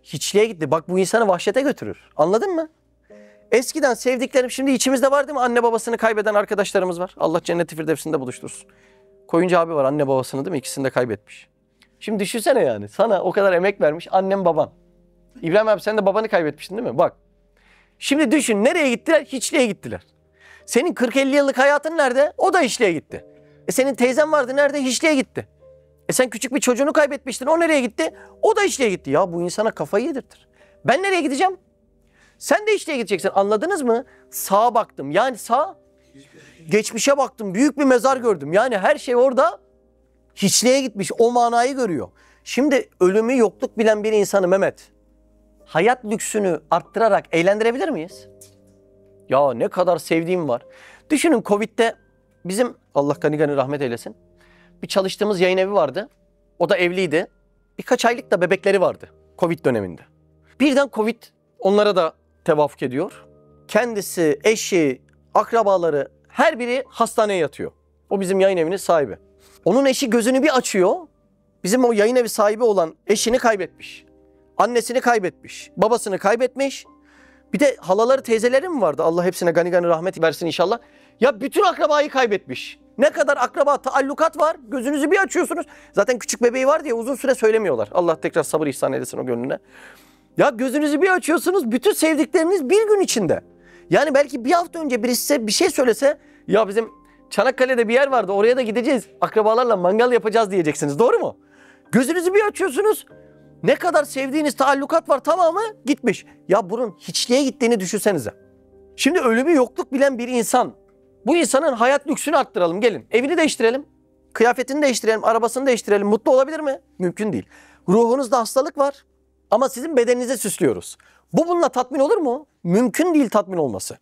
Hiçliğe gitti. Bak bu insanı vahşete götürür. Anladın mı? Eskiden sevdiklerim şimdi içimizde var değil mi? Anne babasını kaybeden arkadaşlarımız var. Allah cenneti firdevsinde buluştursun. Koyuncu abi var anne babasını değil mi? İkisini de kaybetmiş. Şimdi düşünsene yani. Sana o kadar emek vermiş annem baban. İbrahim abi sen de babanı kaybetmiştin değil mi? Bak. Şimdi düşün nereye gittiler? Hiçliğe gittiler. Senin 40-50 yıllık hayatın nerede? O da hiçliğe gitti. Senin teyzen vardı nerede? Hiçliğe gitti. Sen küçük bir çocuğunu kaybetmiştin. O nereye gitti? O da hiçliğe gitti. Ya bu insana kafayı yedirtir. Ben nereye gideceğim? Sen de hiçliğe gideceksin. Anladınız mı? Sağa baktım. Yani sağ geçmişe baktım. Büyük bir mezar gördüm. Yani her şey orada hiçliğe gitmiş. O manayı görüyor. Şimdi ölümü yokluk bilen bir insanı Mehmet hayat lüksünü arttırarak eğlendirebilir miyiz? Ya ne kadar sevdiğim var. Düşünün Covid'de bizim Allah gani gani rahmet eylesin. Bir çalıştığımız yayın evi vardı. O da evliydi. Birkaç aylık da bebekleri vardı Covid döneminde. Birden Covid onlara da tevafuk ediyor. Kendisi, eşi, akrabaları her biri hastaneye yatıyor. O bizim yayın evinin sahibi. Onun eşi gözünü bir açıyor. Bizim o yayın evi sahibi olan eşini kaybetmiş. Annesini kaybetmiş, babasını kaybetmiş. Bir de halaları, teyzeleri mi vardı? Allah hepsine gani gani rahmet versin inşallah. Ya bütün akrabayı kaybetmiş. Ne kadar akraba, taallukat var. Gözünüzü bir açıyorsunuz. Zaten küçük bebeği var diye uzun süre söylemiyorlar. Allah tekrar sabır ihsan eylesin o gönlüne. Ya gözünüzü bir açıyorsunuz. Bütün sevdikleriniz bir gün içinde. Yani belki bir hafta önce birisi size bir şey söylese, ya bizim Çanakkale'de bir yer vardı, oraya da gideceğiz. Akrabalarla mangal yapacağız diyeceksiniz. Doğru mu? Gözünüzü bir açıyorsunuz. Ne kadar sevdiğiniz taallukat var, tamamı gitmiş. Ya bunun hiçliğe gittiğini düşünsenize. Şimdi ölümü yokluk bilen bir insan. Bu insanın hayat lüksünü arttıralım, gelin. Evini değiştirelim. Kıyafetini değiştirelim, arabasını değiştirelim. Mutlu olabilir mi? Mümkün değil. Ruhunuzda hastalık var ama sizin bedeninize süslüyoruz. Bu bununla tatmin olur mu? Mümkün değil tatmin olması.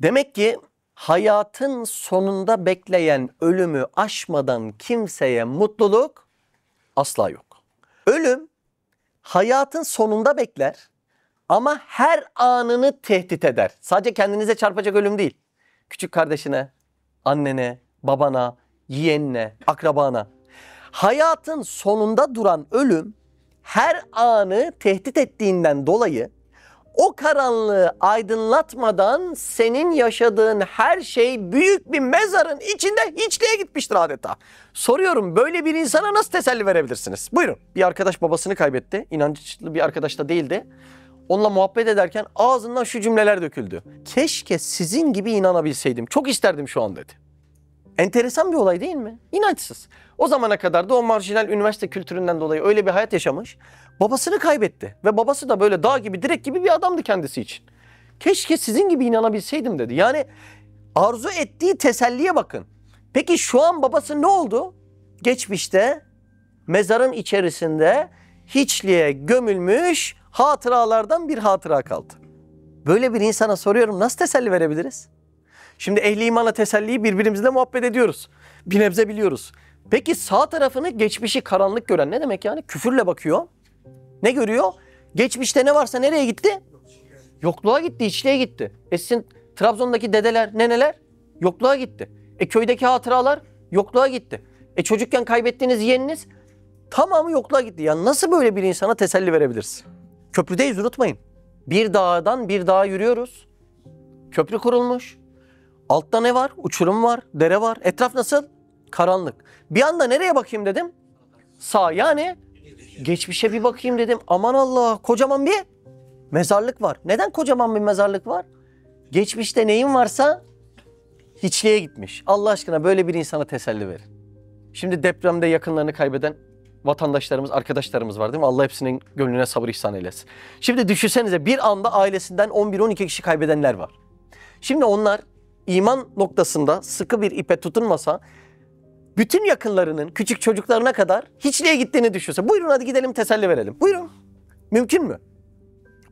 Demek ki hayatın sonunda bekleyen ölümü aşmadan kimseye mutluluk asla yok. Ölüm hayatın sonunda bekler ama her anını tehdit eder. Sadece kendinize çarpacak ölüm değil. Küçük kardeşine, annene, babana, yeğenine, akrabana. Hayatın sonunda duran ölüm her anı tehdit ettiğinden dolayı o karanlığı aydınlatmadan senin yaşadığın her şey büyük bir mezarın içinde hiçliğe gitmiştir adeta. Soruyorum, böyle bir insana nasıl teselli verebilirsiniz? Buyurun. Bir arkadaş babasını kaybetti. İnançlı bir arkadaş da değildi. Onunla muhabbet ederken ağzından şu cümleler döküldü. Keşke sizin gibi inanabilseydim. Çok isterdim şu an dedi. Enteresan bir olay değil mi? İnançsız. O zamana kadar da o marjinal üniversite kültüründen dolayı öyle bir hayat yaşamış. Babasını kaybetti. Ve babası da böyle dağ gibi, direk gibi bir adamdı kendisi için. Keşke sizin gibi inanabilseydim dedi. Yani arzu ettiği teselliye bakın. Peki şu an babası ne oldu? Geçmişte mezarın içerisinde hiçliğe gömülmüş hatıralardan bir hatıra kaldı. Böyle bir insana soruyorum, nasıl teselli verebiliriz? Şimdi ehli imanla teselliyi birbirimizle muhabbet ediyoruz. Bir nebze biliyoruz. Peki sağ tarafını, geçmişi karanlık gören ne demek yani? Küfürle bakıyor. Ne görüyor? Geçmişte ne varsa nereye gitti? Yokluğa gitti, hiçliğe gitti. Sizin Trabzon'daki dedeler, neneler yokluğa gitti. Köydeki hatıralar yokluğa gitti. Çocukken kaybettiğiniz yeğeniniz tamamı yokluğa gitti. Ya nasıl böyle bir insana teselli verebiliriz? Köprüdeyiz, unutmayın. Bir dağdan bir dağa yürüyoruz. Köprü kurulmuş. Altta ne var? Uçurum var, dere var. Etraf nasıl? Karanlık. Bir anda nereye bakayım dedim? Sağ, yani geçmişe bir bakayım dedim. Aman Allah, kocaman bir mezarlık var. Neden kocaman bir mezarlık var? Geçmişte neyin varsa hiçliğe gitmiş. Allah aşkına böyle bir insana teselli verin. Şimdi depremde yakınlarını kaybeden vatandaşlarımız, arkadaşlarımız var değil mi? Allah hepsinin gönlüne sabır ihsan eylesin. Şimdi düşünsenize, bir anda ailesinden 11-12 kişi kaybedenler var. Şimdi onlar iman noktasında sıkı bir ipe tutunmasa, bütün yakınlarının, küçük çocuklarına kadar hiçliğe gittiğini düşünse. Buyurun hadi gidelim teselli verelim. Buyurun. Mümkün mü?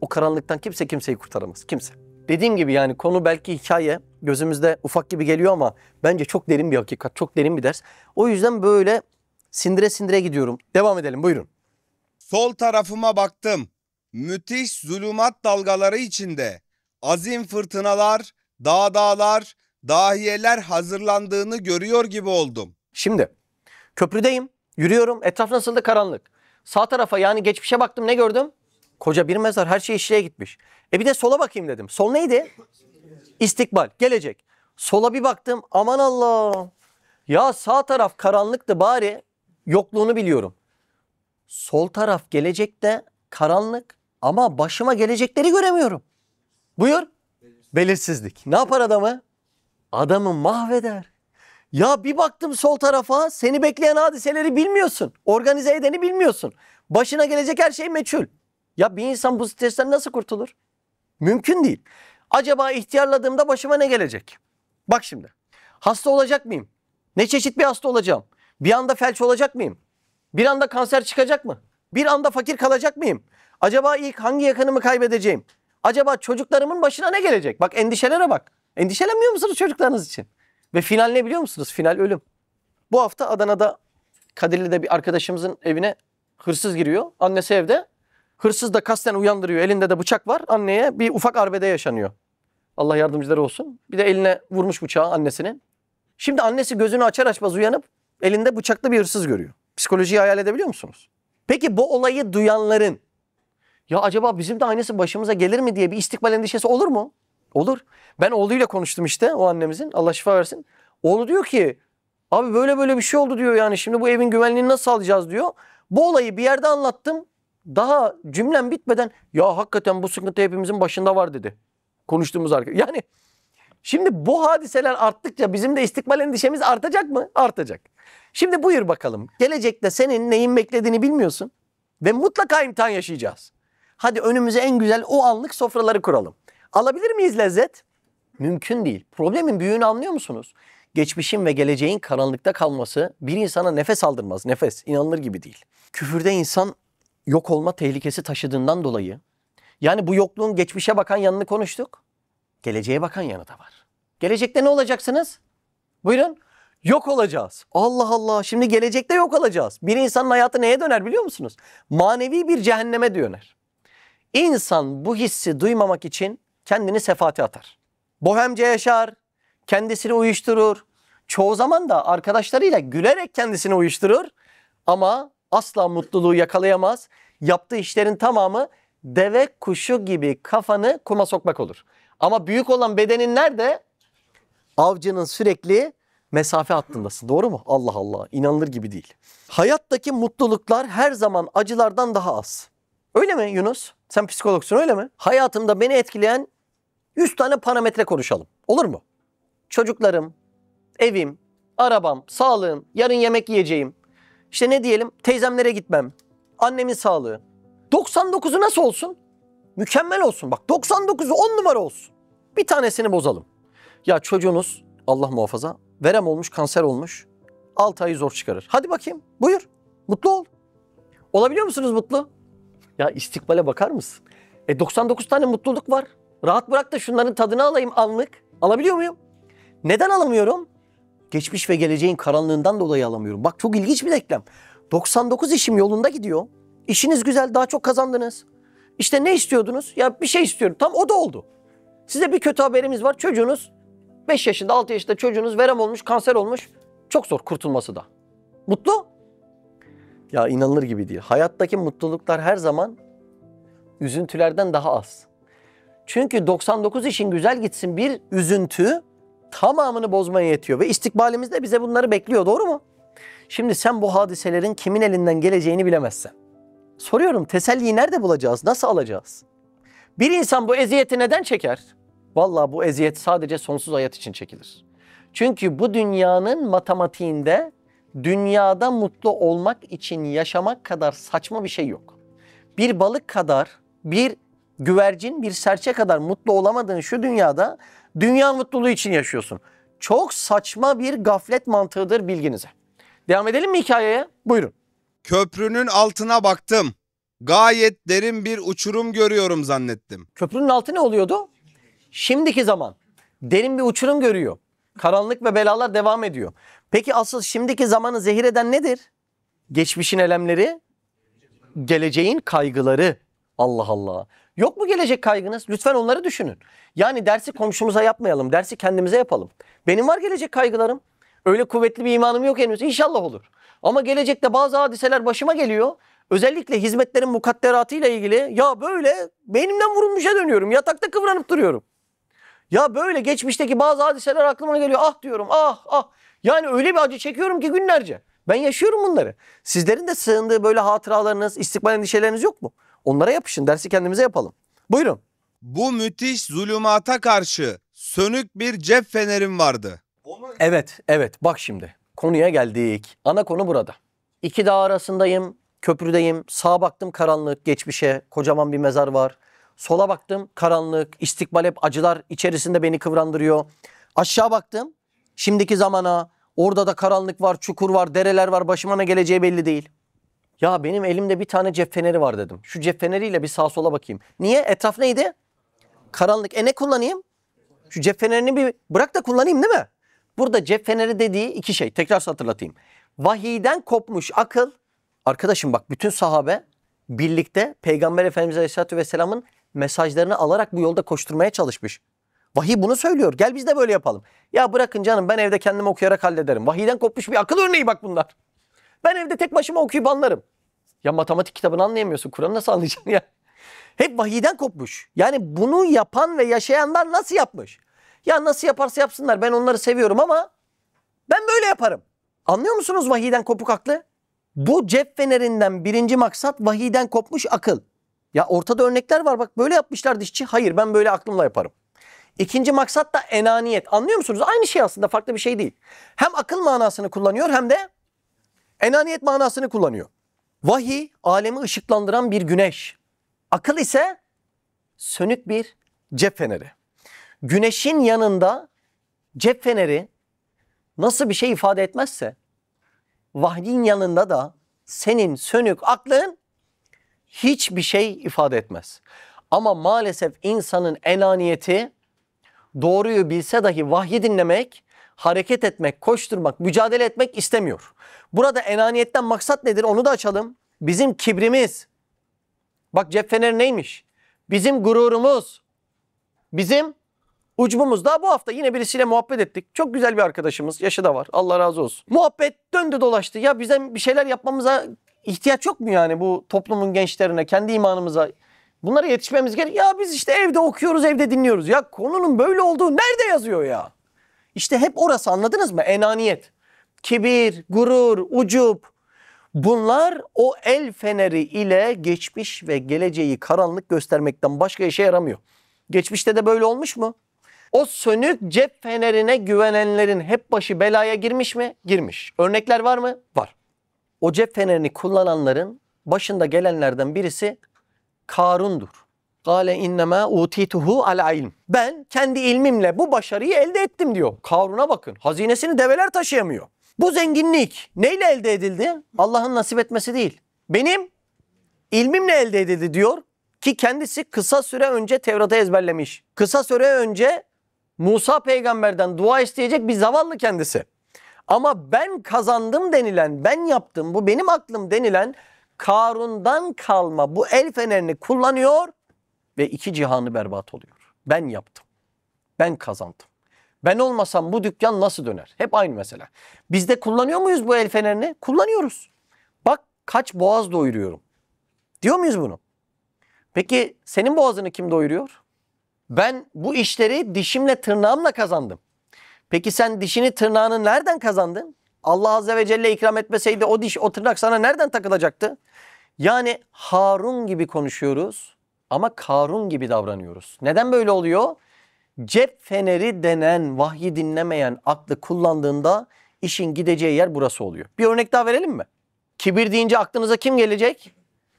O karanlıktan kimse kimseyi kurtaramaz. Kimse. Dediğim gibi yani konu belki hikaye, gözümüzde ufak gibi geliyor ama bence çok derin bir hakikat, çok derin bir ders. O yüzden böyle sindire sindire gidiyorum. Devam edelim, buyurun. Sol tarafıma baktım. Müthiş zulümat dalgaları içinde azim fırtınalar, dağlar, dahiyeler hazırlandığını görüyor gibi oldum. Şimdi köprüdeyim, yürüyorum. Etraf nasıldı? Karanlık. Sağ tarafa, yani geçmişe baktım, ne gördüm? Koca bir mezar, her şey işliğe gitmiş. Bir de sola bakayım dedim. Sol neydi? İstikbal, gelecek. Sola bir baktım, aman Allah. Ya sağ taraf karanlıktı, bari yokluğunu biliyorum. Sol taraf gelecekte karanlık ama başıma gelecekleri göremiyorum. Buyur. Belirsizlik. Ne yapar adamı? Adamı mahveder. Ya bir baktım sol tarafa, seni bekleyen hadiseleri bilmiyorsun. Organize edeni bilmiyorsun. Başına gelecek her şey meçhul. Ya bir insan bu stresten nasıl kurtulur? Mümkün değil. Acaba ihtiyarladığımda başıma ne gelecek? Bak şimdi. Hasta olacak mıyım? Ne çeşit bir hasta olacağım? Bir anda felç olacak mıyım? Bir anda kanser çıkacak mı? Bir anda fakir kalacak mıyım? Acaba ilk hangi yakınımı kaybedeceğim? Acaba çocuklarımın başına ne gelecek? Bak endişelere bak. Endişelenmiyor musunuz çocuklarınız için? Ve final ne biliyor musunuz? Final ölüm. Bu hafta Adana'da Kadirli'de bir arkadaşımızın evine hırsız giriyor. Annesi evde. Hırsız da kasten uyandırıyor. Elinde de bıçak var. Anneye bir ufak arbede yaşanıyor. Allah yardımcıları olsun. Bir de eline vurmuş bıçağı annesinin. Şimdi annesi gözünü açar açmaz uyanıp elinde bıçaklı bir hırsız görüyor. Psikolojiyi hayal edebiliyor musunuz? Peki bu olayı duyanların Ya acaba bizim de aynısı başımıza gelir mi diye bir istikbal endişesi olur mu? Olur. Ben oğluyla konuştum işte, o annemizin. Allah şifa versin. Oğlu diyor ki abi böyle böyle bir şey oldu diyor, yani şimdi bu evin güvenliğini nasıl sağlayacağız diyor. Bu olayı bir yerde anlattım. Daha cümlem bitmeden ya hakikaten bu sıkıntı hepimizin başında var dedi. Konuştuğumuz arkadaş. Yani şimdi bu hadiseler arttıkça bizim de istikbal endişemiz artacak mı? Artacak. Şimdi buyur bakalım. Gelecekte senin neyin beklediğini bilmiyorsun. Ve mutlaka imtihan yaşayacağız. Hadi önümüze en güzel o anlık sofraları kuralım. Alabilir miyiz lezzet? Mümkün değil. Problemin büyüğünü anlıyor musunuz? Geçmişin ve geleceğin karanlıkta kalması bir insana nefes aldırmaz. Nefes inanılır gibi değil. Küfürde insan yok olma tehlikesi taşıdığından dolayı, yani bu yokluğun geçmişe bakan yanını konuştuk. Geleceğe bakan yanı da var. Gelecekte ne olacaksınız? Buyurun. Yok olacağız. Allah Allah. Şimdi gelecekte yok olacağız. Bir insanın hayatı neye döner biliyor musunuz? Manevi bir cehenneme döner. İnsan bu hissi duymamak için kendini sefate atar. Bohemce yaşar, kendisini uyuşturur. Çoğu zaman da arkadaşlarıyla gülerek kendisini uyuşturur. Ama asla mutluluğu yakalayamaz. Yaptığı işlerin tamamı deve kuşu gibi kafanı kuma sokmak olur. Ama büyük olan bedenin nerede? Avcının sürekli mesafe hattındasın. Doğru mu? Allah Allah. İnanılır gibi değil. Hayattaki mutluluklar her zaman acılardan daha az. Öyle mi Yunus? Sen psikologsun, öyle mi? Hayatımda beni etkileyen 100 tane parametre konuşalım. Olur mu? Çocuklarım, evim, arabam, sağlığım, yarın yemek yiyeceğim. İşte ne diyelim? Teyzemlere gitmem. Annemin sağlığı. 99'u nasıl olsun? Mükemmel olsun. Bak 99'u 10 numara olsun. Bir tanesini bozalım. Ya çocuğunuz Allah muhafaza verem olmuş, kanser olmuş. 6 ayı zor çıkarır. Hadi bakayım buyur. Mutlu ol. Olabiliyor musunuz mutlu? Ya istikbale bakar mısın? 99 tane mutluluk var. Rahat bırak da şunların tadını alayım anlık. Alabiliyor muyum? Neden alamıyorum? Geçmiş ve geleceğin karanlığından dolayı alamıyorum. Bak çok ilginç bir denklem. 99 işim yolunda gidiyor. İşiniz güzel, daha çok kazandınız. İşte ne istiyordunuz? Ya bir şey istiyorum. Tam o da oldu. Size bir kötü haberimiz var. Çocuğunuz 5 yaşında, 6 yaşında çocuğunuz verem olmuş, kanser olmuş. Çok zor kurtulması da. Mutlu? Ya inanılır gibi değil. Hayattaki mutluluklar her zaman üzüntülerden daha az. Çünkü 99 işin güzel gitsin, bir üzüntü tamamını bozmaya yetiyor. Ve istikbalimiz de bize bunları bekliyor, doğru mu? Şimdi sen bu hadiselerin kimin elinden geleceğini bilemezsen. Soruyorum, teselliyi nerede bulacağız, nasıl alacağız? Bir insan bu eziyeti neden çeker? Vallahi bu eziyet sadece sonsuz hayat için çekilir. Çünkü bu dünyanın matematiğinde dünyada mutlu olmak için yaşamak kadar saçma bir şey yok. Bir balık kadar, bir güvercin, bir serçe kadar mutlu olamadığın şu dünyada dünya mutluluğu için yaşıyorsun. Çok saçma bir gaflet mantığıdır bilginize. Devam edelim mi hikayeye? Buyurun. Köprünün altına baktım. Gayet derin bir uçurum görüyorum zannettim. Köprünün altı ne oluyordu? Şimdiki zaman. Derin bir uçurum görüyor. Karanlık ve belalar devam ediyor. Peki asıl şimdiki zamanı zehir eden nedir? Geçmişin elemleri, geleceğin kaygıları. Allah Allah. Yok mu gelecek kaygınız? Lütfen onları düşünün. Yani dersi komşumuza yapmayalım, dersi kendimize yapalım. Benim var gelecek kaygılarım. Öyle kuvvetli bir imanım yok henüz. İnşallah olur. Ama gelecekte bazı hadiseler başıma geliyor. Özellikle hizmetlerin mukadderatıyla ilgili ya böyle beynimden vurulmuşa dönüyorum. Yatakta kıvranıp duruyorum. Ya böyle geçmişteki bazı hadiseler aklıma geliyor. Ah diyorum, ah ah. Yani öyle bir acı çekiyorum ki günlerce. Ben yaşıyorum bunları. Sizlerin de sığındığı böyle hatıralarınız, istikbal endişeleriniz yok mu? Onlara yapışın, dersi kendimize yapalım. Buyurun. Bu müthiş zulümata karşı sönük bir cep fenerim vardı. Evet. Bak şimdi. Konuya geldik. Ana konu burada. İki dağ arasındayım, köprüdeyim. Sağa baktım karanlık, geçmişe. Kocaman bir mezar var. Sola baktım karanlık, istikbal hep acılar içerisinde beni kıvrandırıyor. Aşağı baktım, şimdiki zamana. Orada da karanlık var, çukur var, dereler var. Başıma ne geleceği belli değil. Ya benim elimde bir tane cep feneri var dedim. Şu cep feneriyle bir sağa sola bakayım. Niye? Etraf neydi? Karanlık. Ne kullanayım? Şu cep fenerini bir bırak da kullanayım değil mi? Burada cep feneri dediği iki şey. Tekrar hatırlatayım. Vahiyden kopmuş akıl. Arkadaşım bak, bütün sahabe birlikte Peygamber Efendimiz Aleyhisselatü Vesselam'ın mesajlarını alarak bu yolda koşturmaya çalışmış. Vahiy bunu söylüyor. Gel biz de böyle yapalım. Ya bırakın canım, ben evde kendim okuyarak hallederim. Vahiyden kopmuş bir akıl örneği bak bunlar. Ben evde tek başıma okuyup anlarım. Ya matematik kitabını anlayamıyorsun. Kur'an'ı nasıl anlayacaksın ya? Hep vahiyden kopmuş. Yani bunu yapan ve yaşayanlar nasıl yapmış? Ya nasıl yaparsa yapsınlar, ben onları seviyorum ama ben böyle yaparım. Anlıyor musunuz vahiyden kopuk aklı? Bu cep fenerinden birinci maksat vahiyden kopmuş akıl. Ya ortada örnekler var, bak böyle yapmışlar dişçi. Hayır, ben böyle aklımla yaparım. İkinci maksat da enaniyet. Anlıyor musunuz? Aynı şey aslında, farklı bir şey değil. Hem akıl manasını kullanıyor hem de enaniyet manasını kullanıyor. Vahiy alemi ışıklandıran bir güneş. Akıl ise sönük bir cep feneri. Güneşin yanında cep feneri nasıl bir şey ifade etmezse, vahyin yanında da senin sönük aklın hiçbir şey ifade etmez. Ama maalesef insanın enaniyeti, doğruyu bilse dahi vahyi dinlemek, hareket etmek, koşturmak, mücadele etmek istemiyor. Burada enaniyetten maksat nedir? Onu da açalım. Bizim kibrimiz. Bak cep feneri neymiş? Bizim gururumuz. Bizim ucbumuz. Daha bu hafta yine birisiyle muhabbet ettik. Çok güzel bir arkadaşımız. Yaşı da var. Allah razı olsun. Muhabbet döndü dolaştı. Ya bize bir şeyler yapmamıza ihtiyaç yok mu yani, bu toplumun gençlerine, kendi imanımıza? Bunlara yetişmemiz gerek. Ya biz işte evde okuyoruz, evde dinliyoruz. Ya konunun böyle olduğu nerede yazıyor ya? İşte hep orası, anladınız mı? Enaniyet, kibir, gurur, ucub. Bunlar o el feneri ile geçmiş ve geleceği karanlık göstermekten başka işe yaramıyor. Geçmişte de böyle olmuş mu? O sönük cep fenerine güvenenlerin hep başı belaya girmiş mi? Girmiş. Örnekler var mı? Var. O cep fenerini kullananların başında gelenlerden birisi Karun'dur. Kâle innemâ utîtuhu ala ilm. Ben kendi ilmimle bu başarıyı elde ettim diyor. Karun'a bakın. Hazinesini develer taşıyamıyor. Bu zenginlik neyle elde edildi? Allah'ın nasip etmesi değil. Benim ilmimle elde edildi diyor ki kendisi kısa süre önce Tevrat'ı ezberlemiş. Kısa süre önce Musa peygamberden dua isteyecek bir zavallı kendisi. Ama ben kazandım denilen, ben yaptım, bu benim aklım denilen Karun'dan kalma bu el fenerini kullanıyor ve iki cihanı berbat oluyor. Ben yaptım. Ben kazandım. Ben olmasam bu dükkan nasıl döner? Hep aynı mesele. Biz de kullanıyor muyuz bu el fenerini? Kullanıyoruz. Bak kaç boğaz doyuruyorum. Diyor muyuz bunu? Peki senin boğazını kim doyuruyor? Ben bu işleri dişimle tırnağımla kazandım. Peki sen dişini tırnağını nereden kazandın? Allah Azze ve Celle ikram etmeseydi o diş, o tırnak sana nereden takılacaktı? Yani Harun gibi konuşuyoruz ama Karun gibi davranıyoruz. Neden böyle oluyor? Cep feneri denen vahyi dinlemeyen aklı kullandığında işin gideceği yer burası oluyor. Bir örnek daha verelim mi? Kibir deyince aklınıza kim gelecek?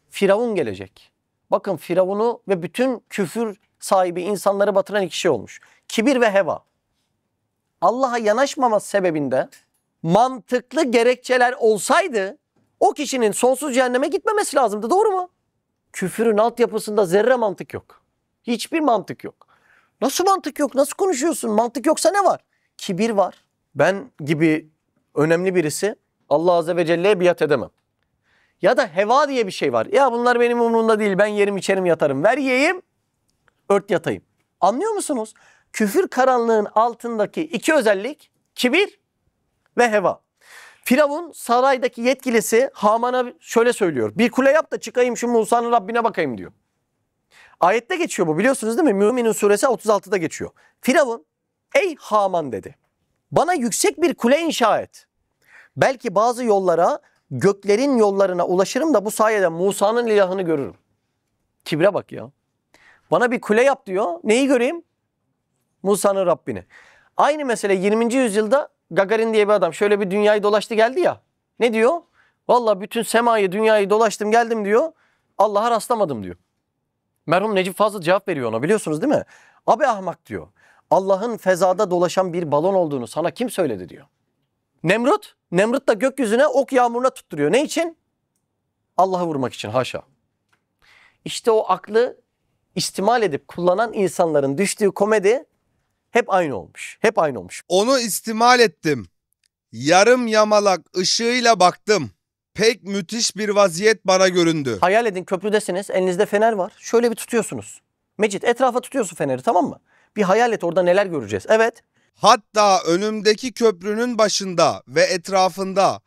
Firavun gelecek. Bakın Firavun'u ve bütün küfür sahibi insanları batıran iki şey olmuş. Kibir ve heva. Allah'a yanaşmaması sebebinde mantıklı gerekçeler olsaydı o kişinin sonsuz cehenneme gitmemesi lazımdı. Doğru mu? Küfürün altyapısında zerre mantık yok. Hiçbir mantık yok. Nasıl mantık yok? Nasıl konuşuyorsun? Mantık yoksa ne var? Kibir var. Ben gibi önemli birisi Allah Azze ve Celle'ye biat edemem. Ya da heva diye bir şey var. Ya bunlar benim umurumda değil. Ben yerim içerim yatarım. Ver yiyeyim, ört yatayım. Anlıyor musunuz? Küfür karanlığın altındaki iki özellik kibir ve heva. Firavun saraydaki yetkilisi Haman'a şöyle söylüyor. Bir kule yap da çıkayım şu Musa'nın Rabbine bakayım diyor. Ayette geçiyor bu, biliyorsunuz değil mi? Müminun suresi 36'da geçiyor. Firavun ey Haman dedi. Bana yüksek bir kule inşa et. Belki bazı yollara, göklerin yollarına ulaşırım da bu sayede Musa'nın ilahını görürüm. Kibre bak ya. Bana bir kule yap diyor. Neyi göreyim? Musa'nın Rabbini. Aynı mesele 20. yüzyılda Gagarin diye bir adam şöyle bir dünyayı dolaştı geldi ya. Ne diyor? Vallahi bütün semayı, dünyayı dolaştım geldim diyor. Allah'a rastlamadım diyor. Merhum Necip Fazıl cevap veriyor ona, biliyorsunuz değil mi? Abi ahmak diyor. Allah'ın fezada dolaşan bir balon olduğunu sana kim söyledi diyor. Nemrut da gökyüzüne ok yağmuruna tutturuyor. Ne için? Allah'ı vurmak için, haşa. İşte o aklı istimal edip kullanan insanların düştüğü komedi hep aynı olmuş. Hep aynı olmuş. Onu istimal ettim. Yarım yamalak ışığıyla baktım. Pek müthiş bir vaziyet bana göründü. Hayal edin, köprüdesiniz, elinizde fener var. Şöyle bir tutuyorsunuz. Mecit, etrafa tutuyorsun feneri, tamam mı? Bir hayal et, orada neler göreceğiz. Evet. Hatta önümdeki köprünün başında ve etrafında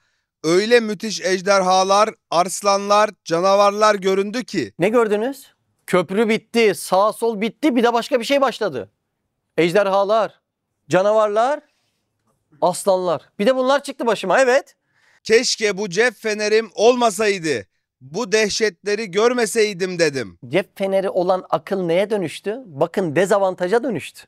öyle müthiş ejderhalar, arslanlar, canavarlar göründü ki Ne gördünüz? Köprü bitti, sağ sol bitti, bir de başka bir şey başladı. Ejderhalar, canavarlar, aslanlar. Bir de bunlar çıktı başıma, evet. Keşke bu cep fenerim olmasaydı. Bu dehşetleri görmeseydim dedim. Cep feneri olan akıl neye dönüştü? Bakın, dezavantaja dönüştü.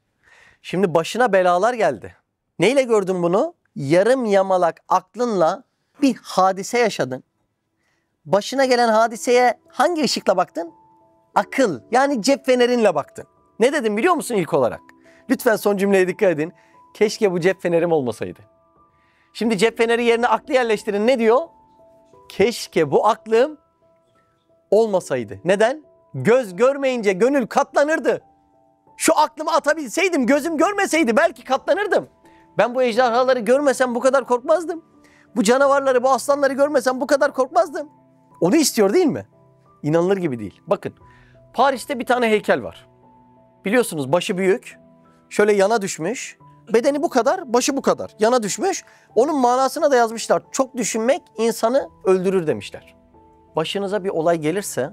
Şimdi başına belalar geldi. Neyle gördün bunu? Yarım yamalak aklınla bir hadise yaşadın. Başına gelen hadiseye hangi ışıkla baktın? Akıl, yani cep fenerinle baktın. Ne dedim biliyor musun ilk olarak? Lütfen son cümleye dikkat edin. Keşke bu cep fenerim olmasaydı. Şimdi cep feneri yerine aklı yerleştirin. Ne diyor? Keşke bu aklım olmasaydı. Neden? Göz görmeyince gönül katlanırdı. Şu aklımı atabilseydim, gözüm görmeseydi belki katlanırdım. Ben bu ejderhaları görmesem bu kadar korkmazdım. Bu canavarları, bu aslanları görmesem bu kadar korkmazdım. Onu istiyor değil mi? İnanılır gibi değil. Bakın, Paris'te bir tane heykel var. Biliyorsunuz, başı büyük. Şöyle yana düşmüş. Bedeni bu kadar, başı bu kadar. Yana düşmüş. Onun manasına da yazmışlar. Çok düşünmek insanı öldürür demişler. Başınıza bir olay gelirse,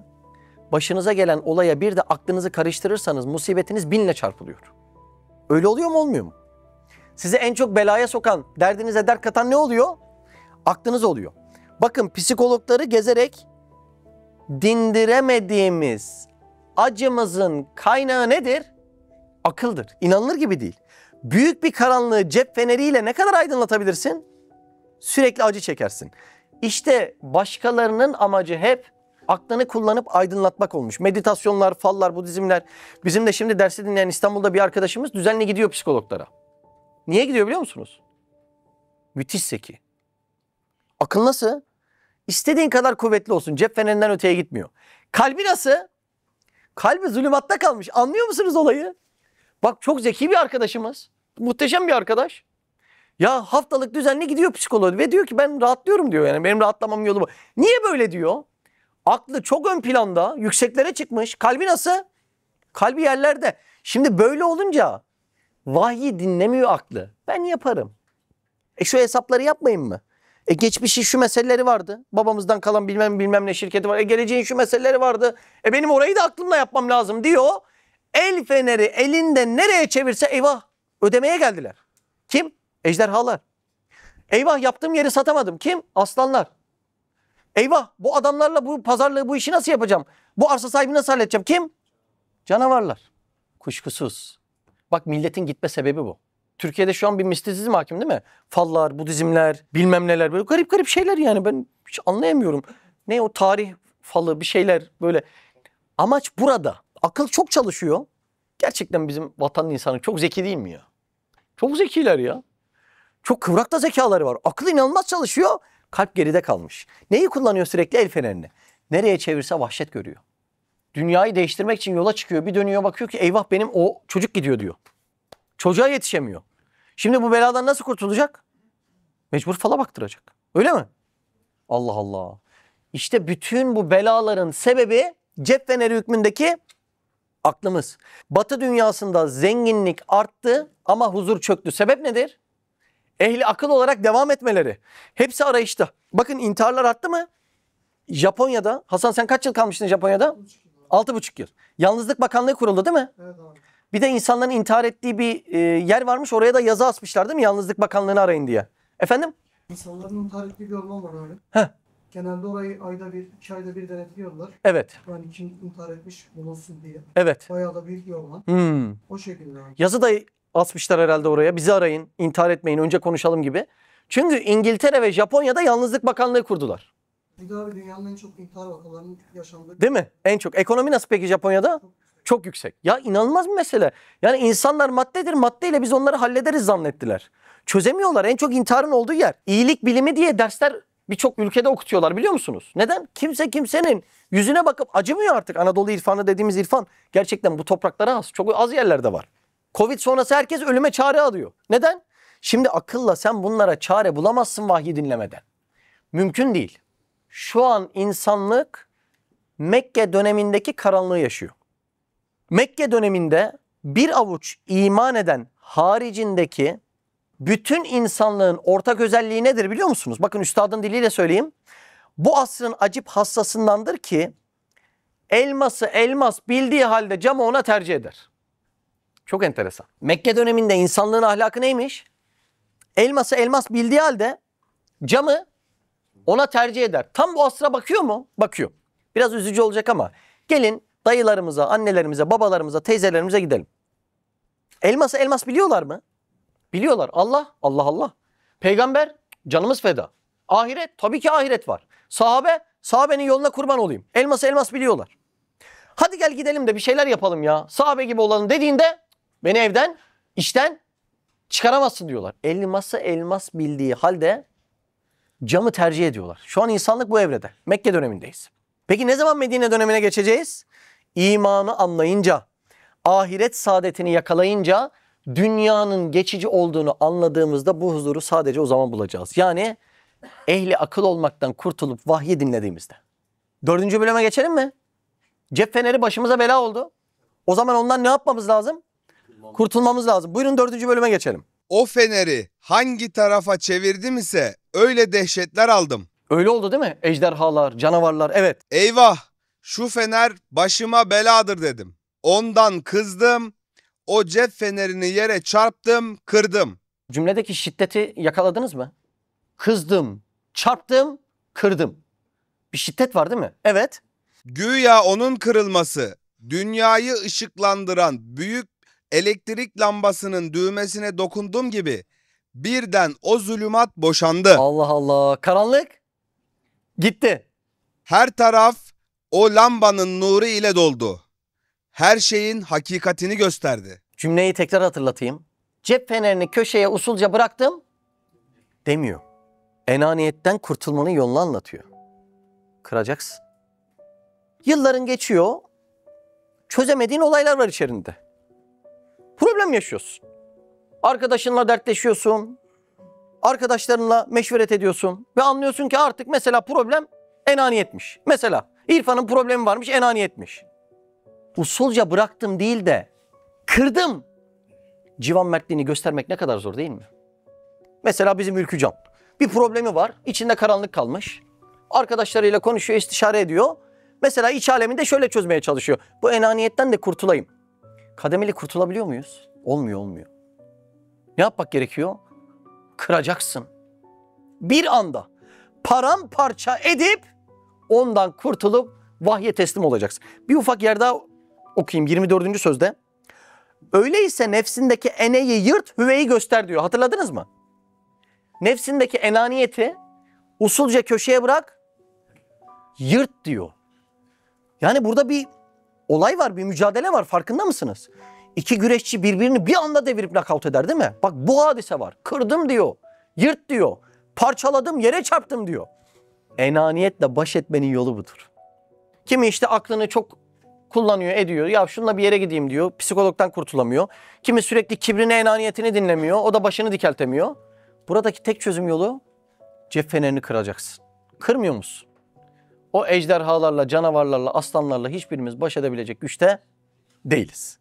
başınıza gelen olaya bir de aklınızı karıştırırsanız musibetiniz 1000'le çarpılıyor. Öyle oluyor mu, olmuyor mu? Sizi en çok belaya sokan, derdinize dert katan ne oluyor? Aklınız oluyor. Bakın, psikologları gezerek dindiremediğimiz acımızın kaynağı nedir? Akıldır. İnanılır gibi değil. Büyük bir karanlığı cep feneriyle ne kadar aydınlatabilirsin? Sürekli acı çekersin. İşte başkalarının amacı hep aklını kullanıp aydınlatmak olmuş. Meditasyonlar, fallar, Budizmler. Bizim de şimdi dersi dinleyen İstanbul'da bir arkadaşımız düzenli gidiyor psikologlara. Niye gidiyor biliyor musunuz? Müthiş zeki. Akıl nasıl? İstediğin kadar kuvvetli olsun. Cep fenerinden öteye gitmiyor. Kalbi nasıl? Kalbi zulümatta kalmış. Anlıyor musunuz olayı? Bak, çok zeki bir arkadaşımız. Muhteşem bir arkadaş. Ya haftalık düzenli gidiyor psikoloğa ve diyor ki ben rahatlıyorum diyor. Yani benim rahatlamam yolu bu. Niye böyle diyor? Aklı çok ön planda, yükseklere çıkmış. Kalbi nasıl? Kalbi yerlerde. Şimdi böyle olunca vahyi dinlemiyor aklı. Ben yaparım. Şu hesapları yapmayayım mı? Geçmişin şu meseleleri vardı. Babamızdan kalan bilmem ne şirketi var. Geleceğin şu meseleleri vardı. Benim orayı da aklımla yapmam lazım diyor. El feneri elinde nereye çevirse eyvah, ödemeye geldiler. Kim? Ejderhalar. Eyvah, yaptığım yeri satamadım. Kim? Aslanlar. Eyvah, bu adamlarla bu pazarlığı, bu işi nasıl yapacağım? Bu arsa sahibini nasıl halledeceğim? Kim? Canavarlar. Kuşkusuz. Bak, milletin gitme sebebi bu. Türkiye'de şu an bir mistisizm hakim değil mi? Fallar, Budizmler, bilmem neler, böyle garip garip şeyler yani, ben hiç anlayamıyorum. Ne o tarih falı, bir şeyler böyle. Amaç burada. Akıl çok çalışıyor. Gerçekten bizim vatanın insanı çok zeki değil mi ya? Çok zekiler ya. Çok kıvrak da zekaları var. Akıl inanılmaz çalışıyor. Kalp geride kalmış. Neyi kullanıyor sürekli? El fenerini. Nereye çevirse vahşet görüyor. Dünyayı değiştirmek için yola çıkıyor. Bir dönüyor, bakıyor ki eyvah, benim o çocuk gidiyor diyor. Çocuğa yetişemiyor. Şimdi bu beladan nasıl kurtulacak? Mecbur fala baktıracak. Öyle mi? Allah Allah. İşte bütün bu belaların sebebi cep feneri hükmündeki aklımız. Batı dünyasında zenginlik arttı ama huzur çöktü. Sebep nedir? Ehli akıl olarak devam etmeleri. Hepsi arayışta. Bakın, intiharlar arttı mı? Japonya'da, Hasan sen kaç yıl kalmıştın Japonya'da? 6,5 yıl. Yalnızlık Bakanlığı kuruldu değil mi? Evet abi. Bir de insanların intihar ettiği bir yer varmış. Oraya da yazı asmışlar değil mi? Yalnızlık Bakanlığı'nı arayın diye. Efendim? İnsanların intihar ettiği bir orman var öyle. Heh. Genelde orayı ayda bir, 2 ayda bir denetliyorlar. Evet. Yani kim intihar etmiş bulunsun diye. Evet. Bayağı da büyük bir orman. O şekilde abi. Yazı da asmışlar herhalde oraya. Bizi arayın, intihar etmeyin, önce konuşalım gibi. Çünkü İngiltere ve Japonya'da Yalnızlık Bakanlığı kurdular. Bir de abi dünyanın en çok intihar vakalarının yaşandığı. Değil mi? En çok. Ekonomi nasıl peki Japonya'da? Çok yüksek. Ya inanılmaz bir mesele. Yani insanlar maddedir, maddeyle biz onları hallederiz zannettiler. Çözemiyorlar. En çok intiharın olduğu yer. İyilik bilimi diye dersler birçok ülkede okutuyorlar, biliyor musunuz? Neden? Kimse kimsenin yüzüne bakıp acımıyor artık. Anadolu irfanı dediğimiz irfan gerçekten bu topraklara az. Çok az yerlerde var. Covid sonrası herkes ölüme çare arıyor. Neden? Şimdi akılla sen bunlara çare bulamazsın vahyi dinlemeden. Mümkün değil. Şu an insanlık Mekke dönemindeki karanlığı yaşıyor. Mekke döneminde bir avuç iman eden haricindeki bütün insanlığın ortak özelliği nedir biliyor musunuz? Bakın, üstadın diliyle söyleyeyim. Bu asrın acip hassasındandır ki elması elmas bildiği halde camı ona tercih eder. Çok enteresan. Mekke döneminde insanlığın ahlakı neymiş? Elması elmas bildiği halde camı ona tercih eder. Tam bu asra bakıyor mu? Bakıyor. Biraz üzücü olacak ama gelin dayılarımıza, annelerimize, babalarımıza, teyzelerimize gidelim. Elması elmas biliyorlar mı? Biliyorlar. Allah, Allah Allah. Peygamber, canımız feda. Ahiret, tabii ki ahiret var. Sahabe, sahabenin yoluna kurban olayım. Elması elmas biliyorlar. Hadi gel gidelim de bir şeyler yapalım ya. Sahabe gibi olalım dediğinde beni evden, işten çıkaramazsın diyorlar. Elması elmas bildiği halde camı tercih ediyorlar. Şu an insanlık bu evrede. Mekke dönemindeyiz. Peki ne zaman Medine dönemine geçeceğiz? İmanı anlayınca, ahiret saadetini yakalayınca, dünyanın geçici olduğunu anladığımızda bu huzuru sadece o zaman bulacağız. Yani ehli akıl olmaktan kurtulup vahyi dinlediğimizde. 4. bölüme geçelim mi? Cep feneri başımıza bela oldu. O zaman ondan ne yapmamız lazım? Kurtulmamız lazım. Buyurun 4. bölüme geçelim. O feneri hangi tarafa çevirdim ise öyle dehşetler aldım. Öyle oldu değil mi? Ejderhalar, canavarlar, evet. Eyvah, şu fener başıma beladır dedim. Ondan kızdım, o cep fenerini yere çarptım, kırdım. Cümledeki şiddeti yakaladınız mı? Kızdım, çarptım, kırdım. Bir şiddet var değil mi? Evet. Güya onun kırılması, dünyayı ışıklandıran büyük elektrik lambasının düğmesine dokunduğum gibi birden o zulümat boşandı. Allah Allah. Karanlık gitti. Her taraf o lambanın nuru ile doldu. Her şeyin hakikatini gösterdi. Cümleyi tekrar hatırlatayım. Cep fenerini köşeye usulca bıraktım demiyor. Enaniyetten kurtulmanın yolunu anlatıyor. Kıracaksın. Yılların geçiyor. Çözemediğin olaylar var içerisinde. Problem yaşıyorsun. Arkadaşınla dertleşiyorsun. Arkadaşlarınla meşveret ediyorsun. Ve anlıyorsun ki artık mesela problem enaniyetmiş. Mesela İrfan'ın problemi varmış, enaniyetmiş. Usulca bıraktım değil de kırdım. Civan mertliğini göstermek ne kadar zor değil mi? Mesela bizim Ülkücan. Bir problemi var. İçinde karanlık kalmış. Arkadaşlarıyla konuşuyor, istişare ediyor. Mesela iç aleminde şöyle çözmeye çalışıyor. Bu enaniyetten de kurtulayım. Kademeli kurtulabiliyor muyuz? Olmuyor, olmuyor. Ne yapmak gerekiyor? Kıracaksın. Bir anda paramparça edip ondan kurtulup vahye teslim olacaksın. Bir ufak yer daha okuyayım 24. sözde. Öyleyse nefsindeki eneyi yırt, hüveyi göster diyor. Hatırladınız mı? Nefsindeki enaniyeti usulca köşeye bırak, yırt diyor. Yani burada bir olay var, bir mücadele var. Farkında mısınız? İki güreşçi birbirini bir anda devirip nakavt eder değil mi? Bak bu hadise var. Kırdım diyor, yırt diyor, parçaladım, yere çarptım diyor. Enaniyetle baş etmenin yolu budur. Kimi işte aklını çok kullanıyor, ediyor. Ya şununla bir yere gideyim diyor. Psikologdan kurtulamıyor. Kimi sürekli kibrini, enaniyetini dinlemiyor. O da başını dikeltemiyor. Buradaki tek çözüm yolu cep fenerini kıracaksın. Kırmıyor musun? O ejderhalarla, canavarlarla, aslanlarla hiçbirimiz baş edebilecek güçte değiliz.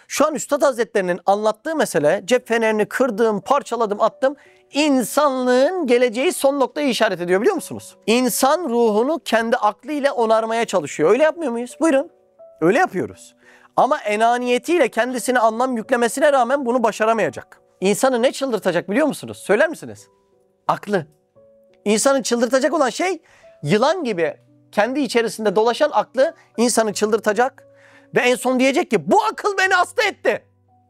Şu an Üstad Hazretlerinin anlattığı mesele cep fenerini kırdım, parçaladım, attım. İnsanlığın geleceği son noktayı işaret ediyor biliyor musunuz? İnsan ruhunu kendi aklıyla onarmaya çalışıyor. Öyle yapmıyor muyuz? Buyurun. Öyle yapıyoruz. Ama enaniyetiyle kendisine anlam yüklemesine rağmen bunu başaramayacak. İnsanı ne çıldırtacak biliyor musunuz? Söyler misiniz? Aklı. İnsanı çıldırtacak olan şey yılan gibi kendi içerisinde dolaşan aklı insanı çıldırtacak. Ve en son diyecek ki bu akıl beni hasta etti.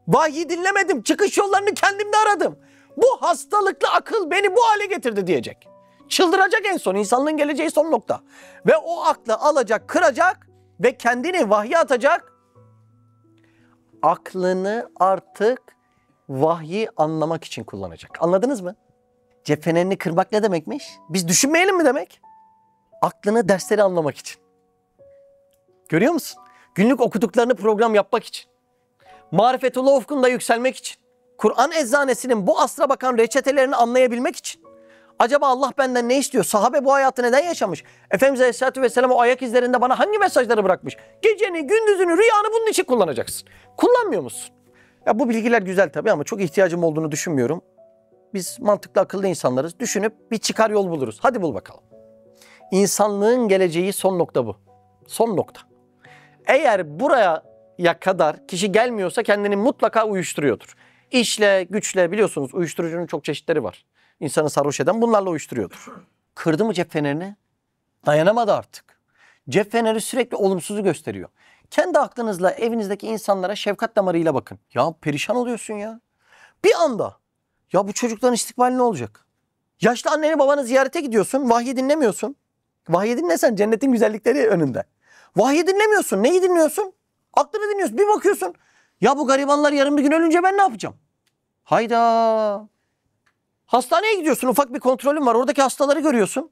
Vahyi dinlemedim, çıkış yollarını kendimde aradım. Bu hastalıklı akıl beni bu hale getirdi diyecek. Çıldıracak en son, insanlığın geleceği son nokta. Ve o aklı alacak, kıracak ve kendini vahye atacak. Aklını artık vahyi anlamak için kullanacak. Anladınız mı? Cep fenerini kırmak ne demekmiş? Biz düşünmeyelim mi demek? Aklını dersleri anlamak için. Görüyor musun? Günlük okuduklarını program yapmak için. Marifetullah ufkunda yükselmek için. Kur'an eczanesinin bu asra bakan reçetelerini anlayabilmek için. Acaba Allah benden ne istiyor? Sahabe bu hayatı neden yaşamış? Efendimiz Aleyhisselatü Vesselam o ayak izlerinde bana hangi mesajları bırakmış? Geceni, gündüzünü, rüyanı bunun için kullanacaksın. Kullanmıyor musun? Ya bu bilgiler güzel tabii ama çok ihtiyacım olduğunu düşünmüyorum. Biz mantıklı, akıllı insanlarız. Düşünüp bir çıkar yol buluruz. Hadi bul bakalım. İnsanlığın geleceği son nokta bu. Son nokta. Eğer buraya kadar kişi gelmiyorsa kendini mutlaka uyuşturuyordur. İşle, güçle biliyorsunuz uyuşturucunun çok çeşitleri var. İnsanı sarhoş eden bunlarla uyuşturuyordur. Kırdı mı cep fenerini? Dayanamadı artık. Cep feneri sürekli olumsuzu gösteriyor. Kendi aklınızla evinizdeki insanlara şefkat damarıyla bakın. Ya perişan oluyorsun ya. Bir anda. Ya bu çocukların istikbali ne olacak? Yaşlı anneni babanı ziyarete gidiyorsun. Vahyi dinlemiyorsun. Vahyi dinlesen cennetin güzellikleri önünde. Vahyi dinlemiyorsun. Neyi dinliyorsun? Aklını dinliyorsun. Bir bakıyorsun. Ya bu garibanlar yarın bir gün ölünce ben ne yapacağım? Hayda. Hastaneye gidiyorsun. Ufak bir kontrolün var. Oradaki hastaları görüyorsun.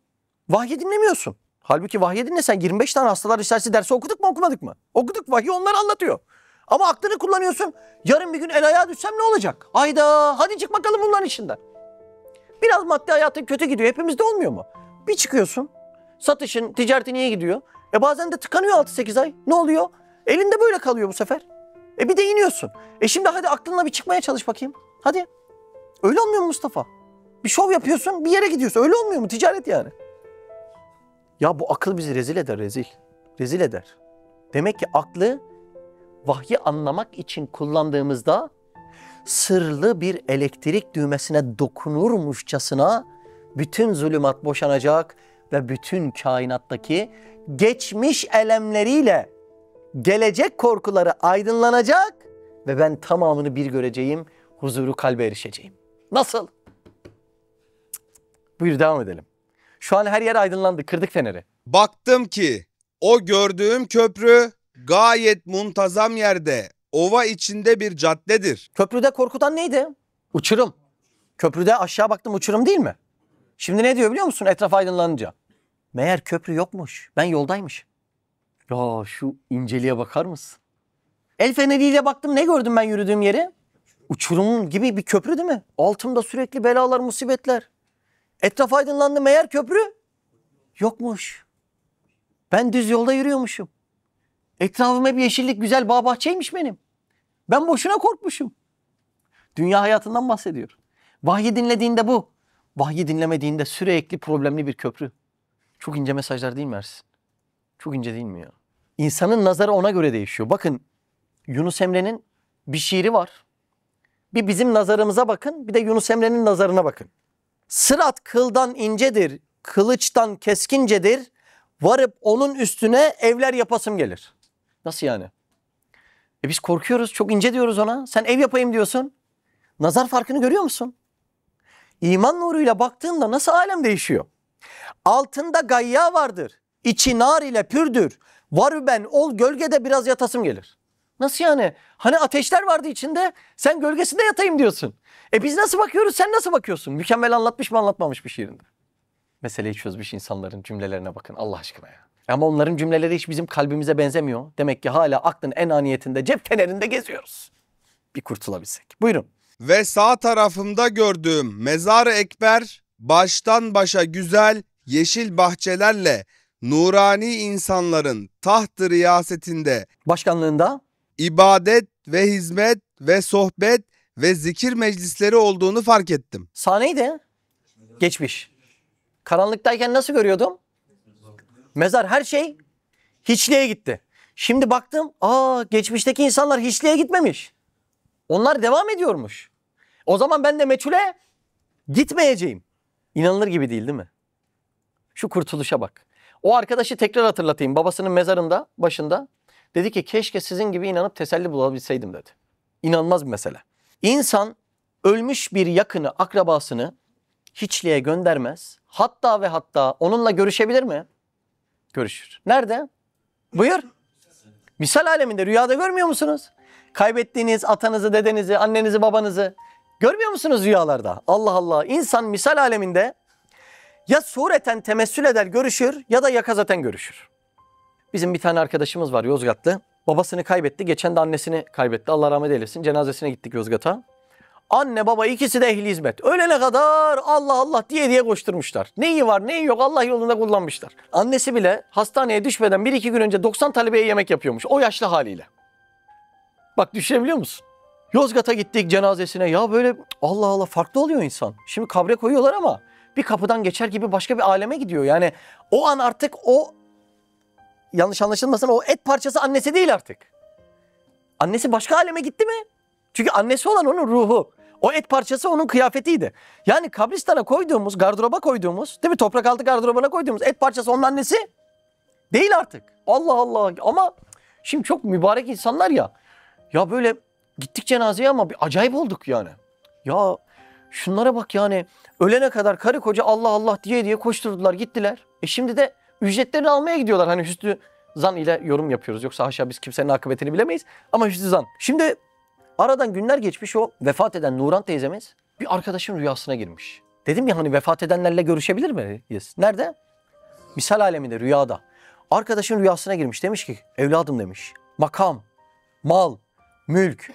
Vahyi dinlemiyorsun. Halbuki vahyi dinlesen 25 tane hastalar risalesi dersi okuduk mu okumadık mı? Okuduk. Vahiy onları anlatıyor. Ama aklını kullanıyorsun. Yarın bir gün el ayağa düşsem ne olacak? Hayda. Hadi çık bakalım bunların içinden. Biraz maddi hayatın kötü gidiyor. Hepimizde olmuyor mu? Bir çıkıyorsun. Satışın, ticaretin iyi gidiyor. Bazen de tıkanıyor 6-8 ay. Ne oluyor? Elinde böyle kalıyor bu sefer. Bir de iniyorsun. Şimdi hadi aklınla bir çıkmaya çalış bakayım. Hadi. Öyle olmuyor mu Mustafa? Bir şov yapıyorsun, bir yere gidiyorsun. Öyle olmuyor mu? Ticaret yani. Ya bu akıl bizi rezil eder, rezil. Rezil eder. Demek ki aklı vahyi anlamak için kullandığımızda sırlı bir elektrik düğmesine dokunurmuşçasına bütün zulümat boşanacak ve bütün kainattaki geçmiş elemleriyle gelecek korkuları aydınlanacak ve ben tamamını bir göreceğim, huzuru kalbe erişeceğim. Nasıl? Buyur devam edelim. Şu an her yer aydınlandı, kırdık feneri. Baktım ki o gördüğüm köprü gayet muntazam yerde, ova içinde bir caddedir. Köprüde korkutan neydi? Uçurum. Köprüde aşağı baktım uçurum değil mi? Şimdi ne diyor biliyor musun etraf aydınlanınca? Meğer köprü yokmuş, ben yoldaymış. Ya şu inceliğe bakar mısın? El feneriyle baktım ne gördüm ben yürüdüğüm yere? Uçurum gibi bir köprü değil mi? Altımda sürekli belalar, musibetler. Etraf aydınlandı meğer köprü yokmuş. Ben düz yolda yürüyormuşum. Etrafım hep yeşillik, güzel bağ bahçeymiş benim. Ben boşuna korkmuşum. Dünya hayatından bahsediyor. Vahyi dinlediğinde bu. Vahyi dinlemediğinde sürekli problemli bir köprü. Çok ince mesajlar değil mi Ersin? Çok ince değil mi ya? İnsanın nazarı ona göre değişiyor. Bakın Yunus Emre'nin bir şiiri var. Bir bizim nazarımıza bakın, bir de Yunus Emre'nin nazarına bakın. Sırat kıldan incedir, kılıçtan keskincedir. Varıp onun üstüne evler yapasım gelir. Nasıl yani? Biz korkuyoruz, çok ince diyoruz ona. Sen ev yapayım diyorsun. Nazar farkını görüyor musun? İman nuruyla baktığında nasıl alem değişiyor? Altında gayya vardır. İçi nar ile pürdür. Varü ben ol gölgede biraz yatasım gelir. Nasıl yani? Hani ateşler vardı içinde, sen gölgesinde yatayım diyorsun. Biz nasıl bakıyoruz, sen nasıl bakıyorsun? Mükemmel anlatmış mı anlatmamış bir şiirinde? Meseleyi çözmüş insanların cümlelerine bakın Allah aşkına ya. Ama onların cümleleri hiç bizim kalbimize benzemiyor. Demek ki hala aklın en aniyetinde cep fenerinde geziyoruz. Bir kurtulabilsek. Buyurun. Ve sağ tarafımda gördüğüm Mezar-ı Ekber baştan başa güzel yeşil bahçelerle nurani insanların taht-ı riyasetinde Başkanlığında ibadet ve hizmet ve sohbet ve zikir meclisleri olduğunu fark ettim. sahneydi. Geçmiş. Karanlıktayken nasıl görüyordum? Mezar, her şey hiçliğe gitti. Şimdi baktım, geçmişteki insanlar hiçliğe gitmemiş. Onlar devam ediyormuş. O zaman ben de meçhule gitmeyeceğim. İnanılır gibi değil mi? Şu kurtuluşa bak. O arkadaşı tekrar hatırlatayım. Babasının mezarında, başında. Dedi ki keşke sizin gibi inanıp teselli bulabilseydim dedi. İnanılmaz bir mesele. İnsan ölmüş bir yakını, akrabasını hiçliğe göndermez. Hatta ve hatta onunla görüşebilir mi? Görüşür. Nerede? Buyur. Misal aleminde, rüyada görmüyor musunuz? Kaybettiğiniz atanızı, dedenizi, annenizi, babanızı görmüyor musunuz rüyalarda? Allah Allah. İnsan misal aleminde ya sureten temessül eder, görüşür ya da yakazaten görüşür. Bizim bir tane arkadaşımız var Yozgatlı. Babasını kaybetti. Geçen de annesini kaybetti. Allah rahmet eylesin. Cenazesine gittik Yozgat'a. Anne baba ikisi de ehli hizmet. Ölene kadar Allah Allah diye koşturmuşlar. Neyi var neyi yok Allah yolunda kullanmışlar. Annesi bile hastaneye düşmeden 1-2 gün önce 90 talebeye yemek yapıyormuş. O yaşlı haliyle. Bak düşünebiliyor musun? Yozgat'a gittik cenazesine. Ya böyle Allah Allah farklı oluyor insan. Şimdi kabre koyuyorlar ama bir kapıdan geçer gibi başka bir aleme gidiyor. Yani o an artık o yanlış anlaşılmasın, o et parçası annesi değil artık. Annesi başka aleme gitti mi? Çünkü annesi olan onun ruhu. O et parçası onun kıyafetiydi. Yani kabristana koyduğumuz, gardıroba koyduğumuz, değil mi? Toprak altı gardırobuna koyduğumuz et parçası onun annesi değil artık. Allah Allah. Ama şimdi çok mübarek insanlar ya. Ya böyle gittik cenazeye ama bir acayip olduk yani. Ya şunlara bak yani. Ölene kadar karı koca Allah Allah diye koşturdular gittiler. Şimdi de ücretlerini almaya gidiyorlar. Hani hüsnü zan ile yorum yapıyoruz. Yoksa haşa biz kimsenin akıbetini bilemeyiz. Ama hüsnü zan. Şimdi aradan günler geçmiş, o vefat eden Nuran teyzemiz bir arkadaşın rüyasına girmiş. Dedim ya hani vefat edenlerle görüşebilir miyiz? Nerede? Misal aleminde, rüyada. Arkadaşın rüyasına girmiş. Demiş ki evladım demiş. Makam, mal, mülk,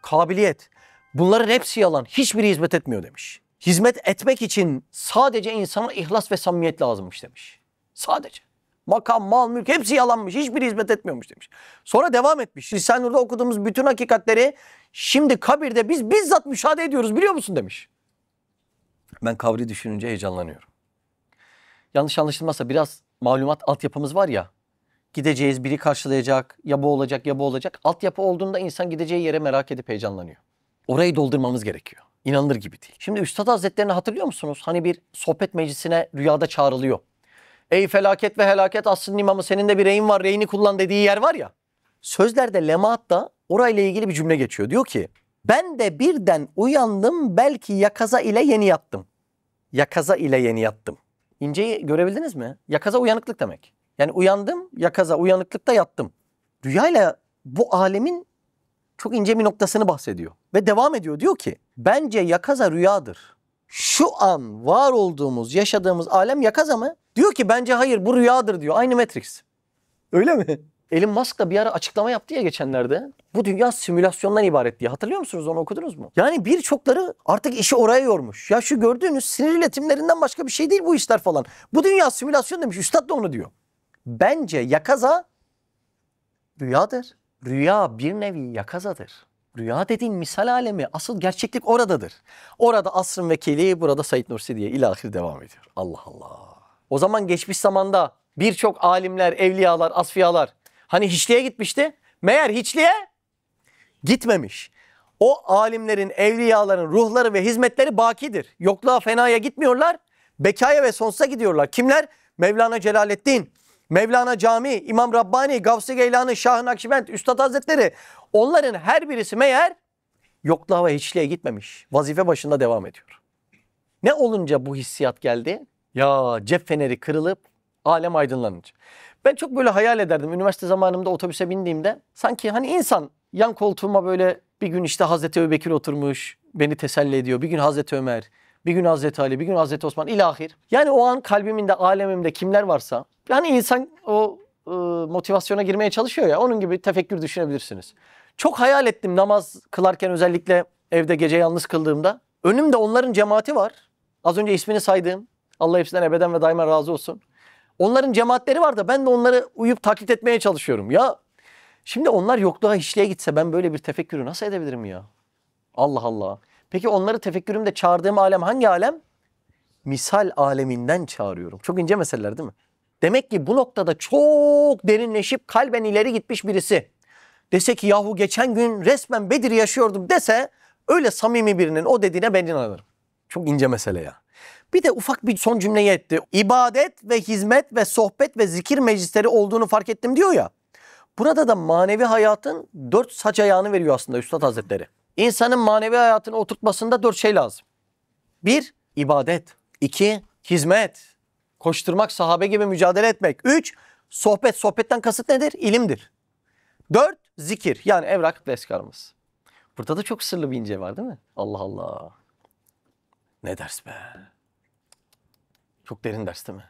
kabiliyet, bunların hepsi yalan. Hiçbiri hizmet etmiyor demiş. Hizmet etmek için sadece insana ihlas ve samimiyet lazımmış demiş. Sadece. Makam, mal, mülk hepsi yalanmış. Hiçbiri hizmet etmiyormuş demiş. Sonra devam etmiş. Risale-i Nur'da okuduğumuz bütün hakikatleri şimdi kabirde biz bizzat müşahede ediyoruz biliyor musun demiş. Ben kabri düşününce heyecanlanıyorum. Yanlış anlaşılmazsa biraz malumat altyapımız var ya. Gideceğiz, biri karşılayacak, ya bu olacak ya bu olacak. Altyapı olduğunda insan gideceği yere merak edip heyecanlanıyor. Orayı doldurmamız gerekiyor. İnanılır gibi değil. Şimdi Üstad Hazretleri'ni hatırlıyor musunuz? Hani bir sohbet meclisine rüyada çağrılıyor. Ey felaket ve helaket asrın imamı, senin de bir reyin var, reyini kullan dediği yer var ya. Sözlerde Lemaat'ta orayla ilgili bir cümle geçiyor. Diyor ki ben de birden uyandım, belki yakaza ile yeni yattım. Yakaza ile yeni yattım. İnceyi görebildiniz mi? Yakaza uyanıklık demek. Yani uyandım, yakaza, uyanıklıkta yattım. Rüyayla bu alemin çok ince bir noktasını bahsediyor. Ve devam ediyor, diyor ki bence yakaza rüyadır. Şu an var olduğumuz, yaşadığımız alem yakaza mı? Diyor ki bence hayır, bu rüyadır diyor. Aynı Matrix. Öyle mi? Elon Musk da bir ara açıklama yaptı ya geçenlerde. Bu dünya simülasyondan ibaret diye. Hatırlıyor musunuz, onu okudunuz mu? Yani birçokları artık işi oraya yormuş. Ya şu gördüğünüz sinir iletimlerinden başka bir şey değil bu işler falan. Bu dünya simülasyon demiş. Üstad da onu diyor. Bence yakaza rüyadır. Rüya bir nevi yakazadır. Rüya dediğin misal alemi, asıl gerçeklik oradadır. Orada asrın vekili, burada Said Nursi diye ilahir devam ediyor. Allah Allah. O zaman geçmiş zamanda birçok alimler, evliyalar, asfiyalar hani hiçliğe gitmişti. Meğer hiçliğe gitmemiş. O alimlerin, evliyaların ruhları ve hizmetleri bakidir. Yokluğa, fenaya gitmiyorlar. Bekaya ve sonsuza gidiyorlar. Kimler? Mevlana Celaleddin, Mevlana Cami, İmam Rabbani, Gavs-ı Geylani, Şah-ı Nakşibend, Üstad Hazretleri. Onların her birisi meğer yokluğa ve hiçliğe gitmemiş. Vazife başında devam ediyor. Ne olunca bu hissiyat geldi? Ya cep feneri kırılıp alem aydınlanınca. Ben çok böyle hayal ederdim. Üniversite zamanımda otobüse bindiğimde sanki hani insan yan koltuğuma böyle bir gün işte Hazreti Ebubekir oturmuş, beni teselli ediyor. Bir gün Hazreti Ömer, bir gün Hazreti Ali, bir gün Hazreti Osman ilahir. Yani o an kalbimin de alemimde kimler varsa hani insan o motivasyona girmeye çalışıyor ya, onun gibi tefekkür düşünebilirsiniz. Çok hayal ettim namaz kılarken, özellikle evde gece yalnız kıldığımda. Önümde onların cemaati var. Az önce ismini saydığım, Allah hepsinden ebeden ve daima razı olsun. Onların cemaatleri var da ben de onları uyup taklit etmeye çalışıyorum. Ya şimdi onlar yokluğa hiçliğe gitse ben böyle bir tefekkürü nasıl edebilirim ya? Allah Allah. Peki onları tefekkürümde çağırdığım alem hangi alem? Misal aleminden çağırıyorum. Çok ince meseleler değil mi? Demek ki bu noktada çok derinleşip kalben ileri gitmiş birisi dese ki yahu geçen gün resmen Bedir'i yaşıyordum dese, öyle samimi birinin o dediğine ben inanırım. Çok ince mesele ya. Bir de ufak bir son cümleyi etti. İbadet ve hizmet ve sohbet ve zikir meclisleri olduğunu fark ettim diyor ya. Burada da manevi hayatın 4 saç ayağını veriyor aslında Üstad Hazretleri. İnsanın manevi hayatını oturtmasında 4 şey lazım. 1. İbadet. 2. Hizmet. Koşturmak, sahabe gibi mücadele etmek. 3. Sohbet. Sohbetten kasıt nedir? İlimdir. 4. Zikir. Yani evrak ve eskarımız. Burada da çok sırlı bir ince var değil mi? Allah Allah. Ne ders be. Çok derin ders değil mi?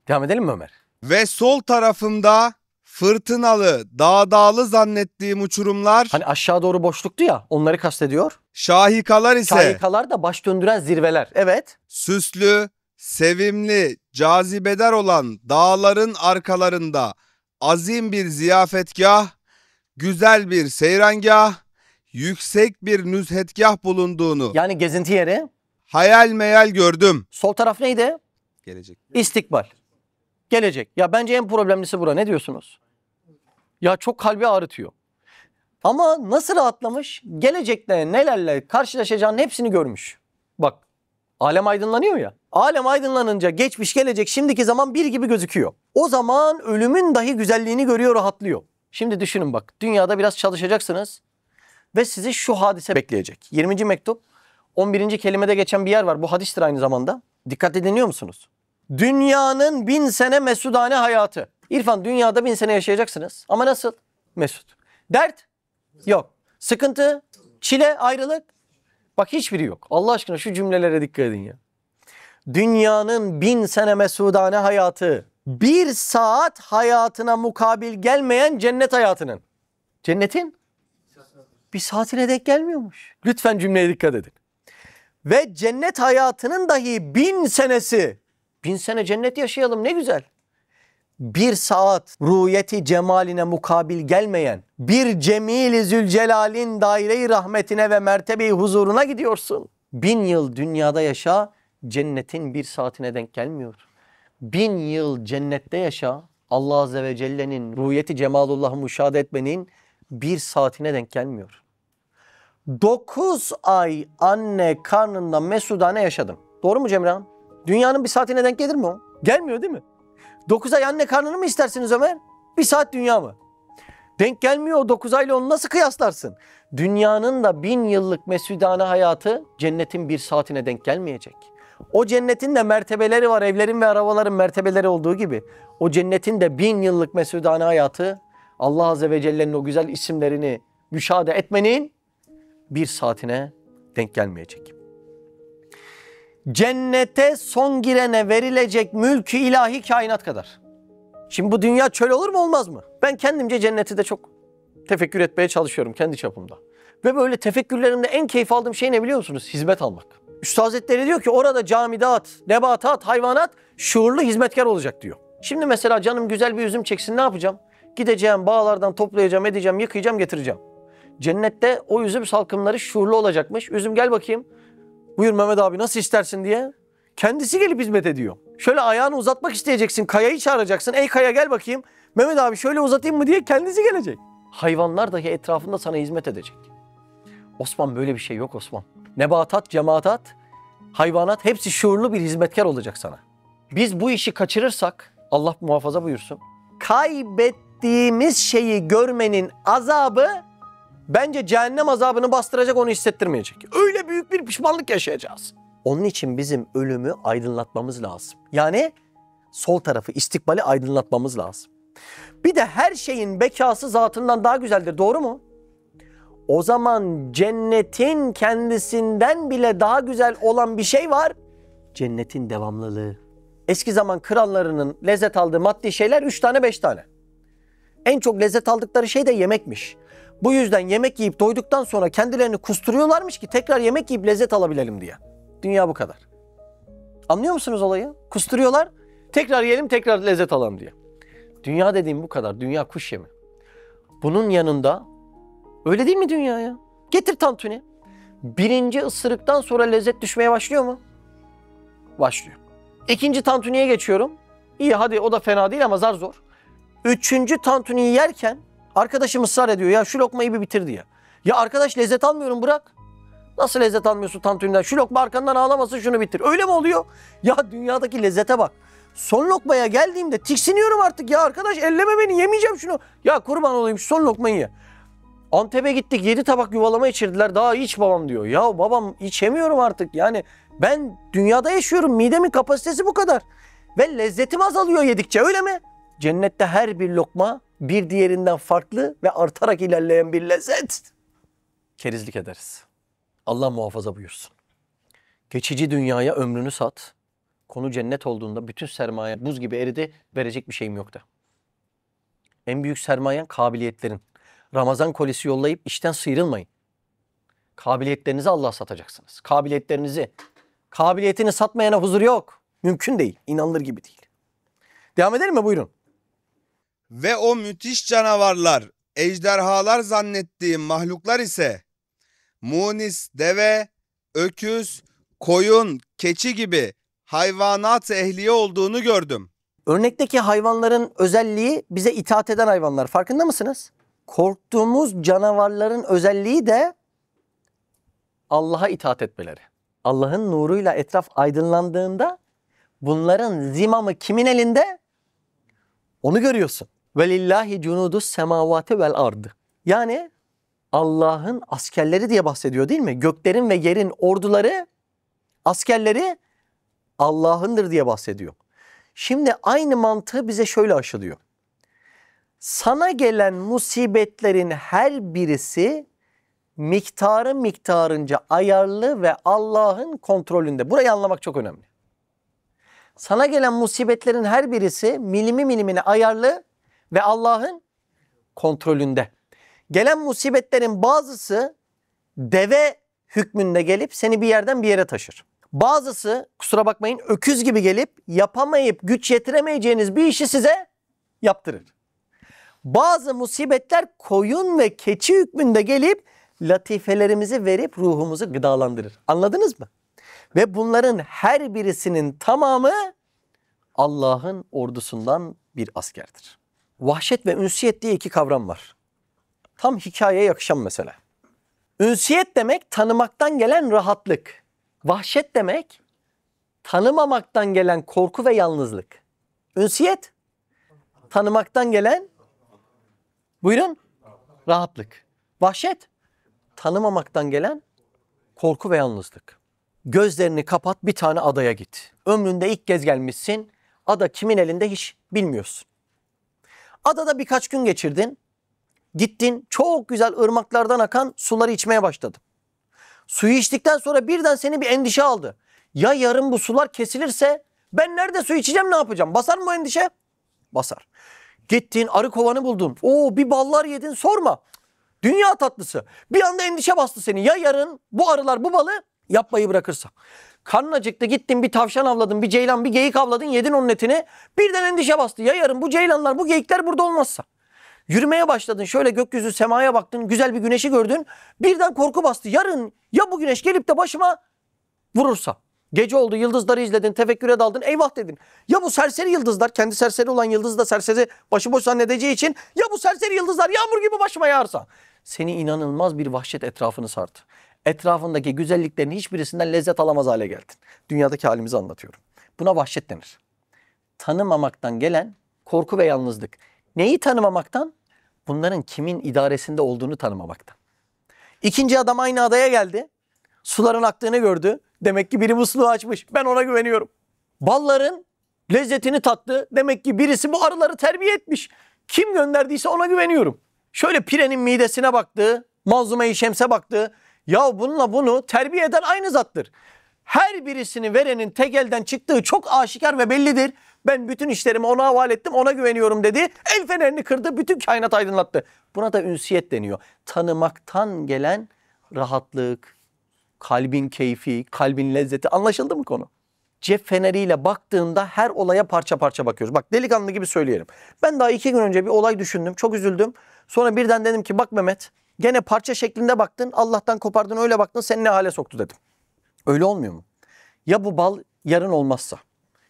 Devam edelim mi Ömer? Ve sol tarafımda fırtınalı, dağdağlı zannettiğim uçurumlar, Hani aşağı doğru boşluktu ya, onları kastediyor. şahikalar ise Şahikalar da baş döndüren zirveler. Evet. süslü, sevimli, cazibedar olan dağların arkalarında azim bir ziyafetgah, güzel bir seyrangah, yüksek bir nüzhetgah bulunduğunu Yani gezinti yeri. hayal meyal gördüm. Sol taraf neydi? Gelecek. İstikbal. Gelecek. Ya bence en problemlisi bura. Ne diyorsunuz? Ya çok kalbi ağrıtıyor. Ama nasıl rahatlamış? Gelecekte nelerle karşılaşacağının hepsini görmüş. Bak, alem aydınlanıyor ya. Alem aydınlanınca geçmiş, gelecek, şimdiki zaman bir gibi gözüküyor. O zaman ölümün dahi güzelliğini görüyor, rahatlıyor. Şimdi düşünün bak, dünyada biraz çalışacaksınız ve sizi şu hadise bekleyecek. 20. mektup 11. kelimede geçen bir yer var. Bu hadistir aynı zamanda. Dikkat dinliyor musunuz? Dünyanın 1000 sene mesudane hayatı. İrfan, dünyada 1000 sene yaşayacaksınız. Ama nasıl? Mesut. Dert? Yok. Sıkıntı? Çile? Ayrılık? Bak, hiçbiri yok. Allah aşkına şu cümlelere dikkat edin ya. Dünyanın 1000 sene mesudane hayatı, 1 saat hayatına mukabil gelmeyen cennet hayatının. Cennetin 1 saatine denk gelmiyormuş. Lütfen cümleye dikkat edin. Ve cennet hayatının dahi 1000 senesi. 1000 sene cennet yaşayalım, ne güzel. 1 saat ruhiyeti cemaline mukabil gelmeyen bir Cemil-i Zülcelal'in daire-i rahmetine ve mertebe-i huzuruna gidiyorsun. 1000 yıl dünyada yaşa, cennetin 1 saatine denk gelmiyor. 1000 yıl cennette yaşa, Allah Azze ve Celle'nin ruhiyeti cemalullah'ı müşahede etmenin 1 saatine denk gelmiyor. 9 ay anne karnında mesudane yaşadım. Doğru mu Cemrehan? Dünyanın 1 saatine denk gelir mi o? Gelmiyor değil mi? 9 ay anne karnını mı istersiniz Ömer? 1 saat dünya mı? Denk gelmiyor. O 9 ayla onu nasıl kıyaslarsın? Dünyanın da 1000 yıllık mesudane hayatı cennetin 1 saatine denk gelmeyecek. O cennetin de mertebeleri var. Evlerin ve arabaların mertebeleri olduğu gibi. O cennetin de 1000 yıllık mesudane hayatı, Allah Azze ve Celle'nin o güzel isimlerini müşahede etmenin 1 saatine denk gelmeyecek. Cennete son girene verilecek mülk-ü ilahi kainat kadar. Şimdi bu dünya çöl olur mu, olmaz mı? Ben kendimce cenneti de çok tefekkür etmeye çalışıyorum kendi çapımda. Ve böyle tefekkürlerimde en keyif aldığım şey ne biliyor musunuz? Hizmet almak. Üstad Hazretleri diyor ki orada camidat, nebatat, hayvanat şuurlu hizmetkar olacak diyor. Şimdi mesela canım güzel bir üzüm çeksin, ne yapacağım? Gideceğim bağlardan toplayacağım, edeceğim, yıkayacağım, getireceğim. Cennette o üzüm salkımları şuurlu olacakmış. Üzüm gel bakayım. Buyur Mehmet abi, nasıl istersin diye. Kendisi gelip hizmet ediyor. Şöyle ayağını uzatmak isteyeceksin. Kayayı çağıracaksın. Ey kaya gel bakayım. Mehmet abi şöyle uzatayım mı diye kendisi gelecek. Hayvanlar dahi etrafında sana hizmet edecek. Osman, böyle bir şey yok Osman. Nebatat, cemaatat, hayvanat hepsi şuurlu bir hizmetkar olacak sana. Biz bu işi kaçırırsak, Allah muhafaza buyursun, kaybettiğimiz şeyi görmenin azabı bence cehennem azabını bastıracak, onu hissettirmeyecek. Öyle büyük bir pişmanlık yaşayacağız. Onun için bizim ölümü aydınlatmamız lazım. Yani sol tarafı, istikbali aydınlatmamız lazım. Bir de her şeyin bekası zatından daha güzeldir. Doğru mu? O zaman cennetin kendisinden bile daha güzel olan bir şey var. Cennetin devamlılığı. Eski zaman krallarının lezzet aldığı maddi şeyler 3 tane 5 tane. En çok lezzet aldıkları şey de yemekmiş. Bu yüzden yemek yiyip doyduktan sonra kendilerini kusturuyorlarmış ki tekrar yemek yiyip lezzet alabilelim diye. Dünya bu kadar. Anlıyor musunuz olayı? Kusturuyorlar, tekrar yiyelim, tekrar lezzet alalım diye. Dünya dediğim bu kadar. Dünya kuş yemi. Bunun yanında, öyle değil mi dünya ya? Getir tantuni. 1. ısırıktan sonra lezzet düşmeye başlıyor mu? Başlıyor. 2. tantuniye geçiyorum. İyi hadi, o da fena değil ama zar zor. 3. tantuniyi yerken arkadaşım ısrar ediyor. Ya şu lokmayı bir bitir diye. Ya arkadaş, lezzet almıyorum, bırak. Nasıl lezzet almıyorsun tantuniden? Şu lokma arkandan ağlamasın, şunu bitir. Öyle mi oluyor? Ya dünyadaki lezzete bak. Son lokmaya geldiğimde tiksiniyorum artık. Ya arkadaş, elleme beni, yemeyeceğim şunu. Ya kurban olayım, şu son lokmayı ye. Antep'e gittik, 7 tabak yuvalama içirdiler. Daha iç babam diyor. Ya babam, içemiyorum artık. Yani ben dünyada yaşıyorum. Midemin kapasitesi bu kadar. Ve lezzetim azalıyor yedikçe, öyle mi? Cennette her bir lokma bir diğerinden farklı ve artarak ilerleyen bir lezzet. Kerizlik ederiz. Allah muhafaza buyursun. Geçici dünyaya ömrünü sat. Konu cennet olduğunda bütün sermaye buz gibi eridi, verecek bir şeyim yok da. En büyük sermayen kabiliyetlerin. Ramazan kolisi yollayıp işten sıyrılmayın. Kabiliyetlerinizi Allah'a satacaksınız. Kabiliyetini satmayana huzur yok. Mümkün değil. İnanılır gibi değil. Devam edelim mi? Buyurun. Ve o müthiş canavarlar, ejderhalar zannettiğim mahluklar ise munis, deve, öküz, koyun, keçi gibi hayvanat ehliye olduğunu gördüm. Örnekteki hayvanların özelliği bize itaat eden hayvanlar. Farkında mısınız? Korktuğumuz canavarların özelliği de Allah'a itaat etmeleri. Allah'ın nuruyla etraf aydınlandığında bunların zimamı kimin elinde? Onu görüyorsun. Velillahi cunudus semavati vel ardı. Yani Allah'ın askerleri diye bahsediyor değil mi? Göklerin ve yerin orduları, askerleri Allah'ındır diye bahsediyor. Şimdi aynı mantığı bize şöyle aşılıyor. Sana gelen musibetlerin her birisi miktarınca ayarlı ve Allah'ın kontrolünde. Burayı anlamak çok önemli. Sana gelen musibetlerin her birisi milimi milimine ayarlı ve Allah'ın kontrolünde. Gelen musibetlerin bazısı deve hükmünde gelip seni bir yerden bir yere taşır. Bazısı kusura bakmayın öküz gibi gelip yapamayıp güç yetiremeyeceğiniz bir işi size yaptırır. Bazı musibetler koyun ve keçi hükmünde gelip latifelerimizi verip ruhumuzu gıdalandırır. Anladınız mı? Ve bunların her birisinin tamamı Allah'ın ordusundan bir askerdir. Vahşet ve ünsiyet diye iki kavram var. Tam hikayeye yakışan mesela. Ünsiyet demek tanımaktan gelen rahatlık. Vahşet demek tanımamaktan gelen korku ve yalnızlık. Ünsiyet tanımaktan gelen buyurun rahatlık. Vahşet tanımamaktan gelen korku ve yalnızlık. Gözlerini kapat bir tane adaya git. Ömründe ilk kez gelmişsin. Ada kimin elinde hiç bilmiyorsun. Adada birkaç gün geçirdin. Gittin çok güzel ırmaklardan akan suları içmeye başladın. Suyu içtikten sonra birden seni bir endişe aldı. Ya yarın bu sular kesilirse ben nerede su içeceğim ne yapacağım? Basar mı o endişe? Basar. Gittin arı kovanı buldun. Oo bir ballar yedin sorma. Dünya tatlısı. Bir anda endişe bastı seni. Ya yarın bu arılar bu balı yapmayı bırakırsa. Karnın acıktı gittin bir tavşan avladın, bir ceylan, bir geyik avladın yedin onun etini. Birden endişe bastı. Ya yarın bu ceylanlar, bu geyikler burada olmazsa. Yürümeye başladın şöyle gökyüzü semaya baktın güzel bir güneşi gördün. Birden korku bastı. Yarın ya bu güneş gelip de başıma vurursa. Gece oldu yıldızları izledin tefekküre daldın eyvah dedin. Ya bu serseri yıldızlar kendi serseri olan yıldız da serseri başıboş zannedeceği için ya bu serseri yıldızlar yağmur gibi başıma yağarsa. Seni inanılmaz bir vahşet etrafını sardı. Etrafındaki güzelliklerin hiçbirisinden lezzet alamaz hale geldin. Dünyadaki halimizi anlatıyorum. Buna vahşet denir. Tanımamaktan gelen korku ve yalnızlık. Neyi tanımamaktan? Bunların kimin idaresinde olduğunu tanımamaktan. İkinci adam aynı adaya geldi. Suların aktığını gördü. Demek ki biri musluğu açmış. Ben ona güveniyorum. Balların lezzetini tattı. Demek ki birisi bu arıları terbiye etmiş. Kim gönderdiyse ona güveniyorum. Şöyle pirenin midesine baktı. Manzume-i Şems'e baktı. Ya bununla bunu terbiye eden aynı zattır. Her birisini verenin tek elden çıktığı çok aşikar ve bellidir. Ben bütün işlerimi ona havale ettim, ona güveniyorum dedi. El fenerini kırdı, bütün kainat aydınlattı. Buna da ünsiyet deniyor. Tanımaktan gelen rahatlık, kalbin keyfi, kalbin lezzeti. Anlaşıldı mı konu? Cep feneriyle baktığında her olaya parça parça bakıyoruz. Bak delikanlı gibi söyleyelim. Ben daha 2 gün önce bir olay düşündüm, çok üzüldüm. Sonra birden dedim ki bak Mehmet, gene parça şeklinde baktın, Allah'tan kopardın öyle baktın, seni ne hale soktu dedim. Öyle olmuyor mu? Ya bu bal yarın olmazsa,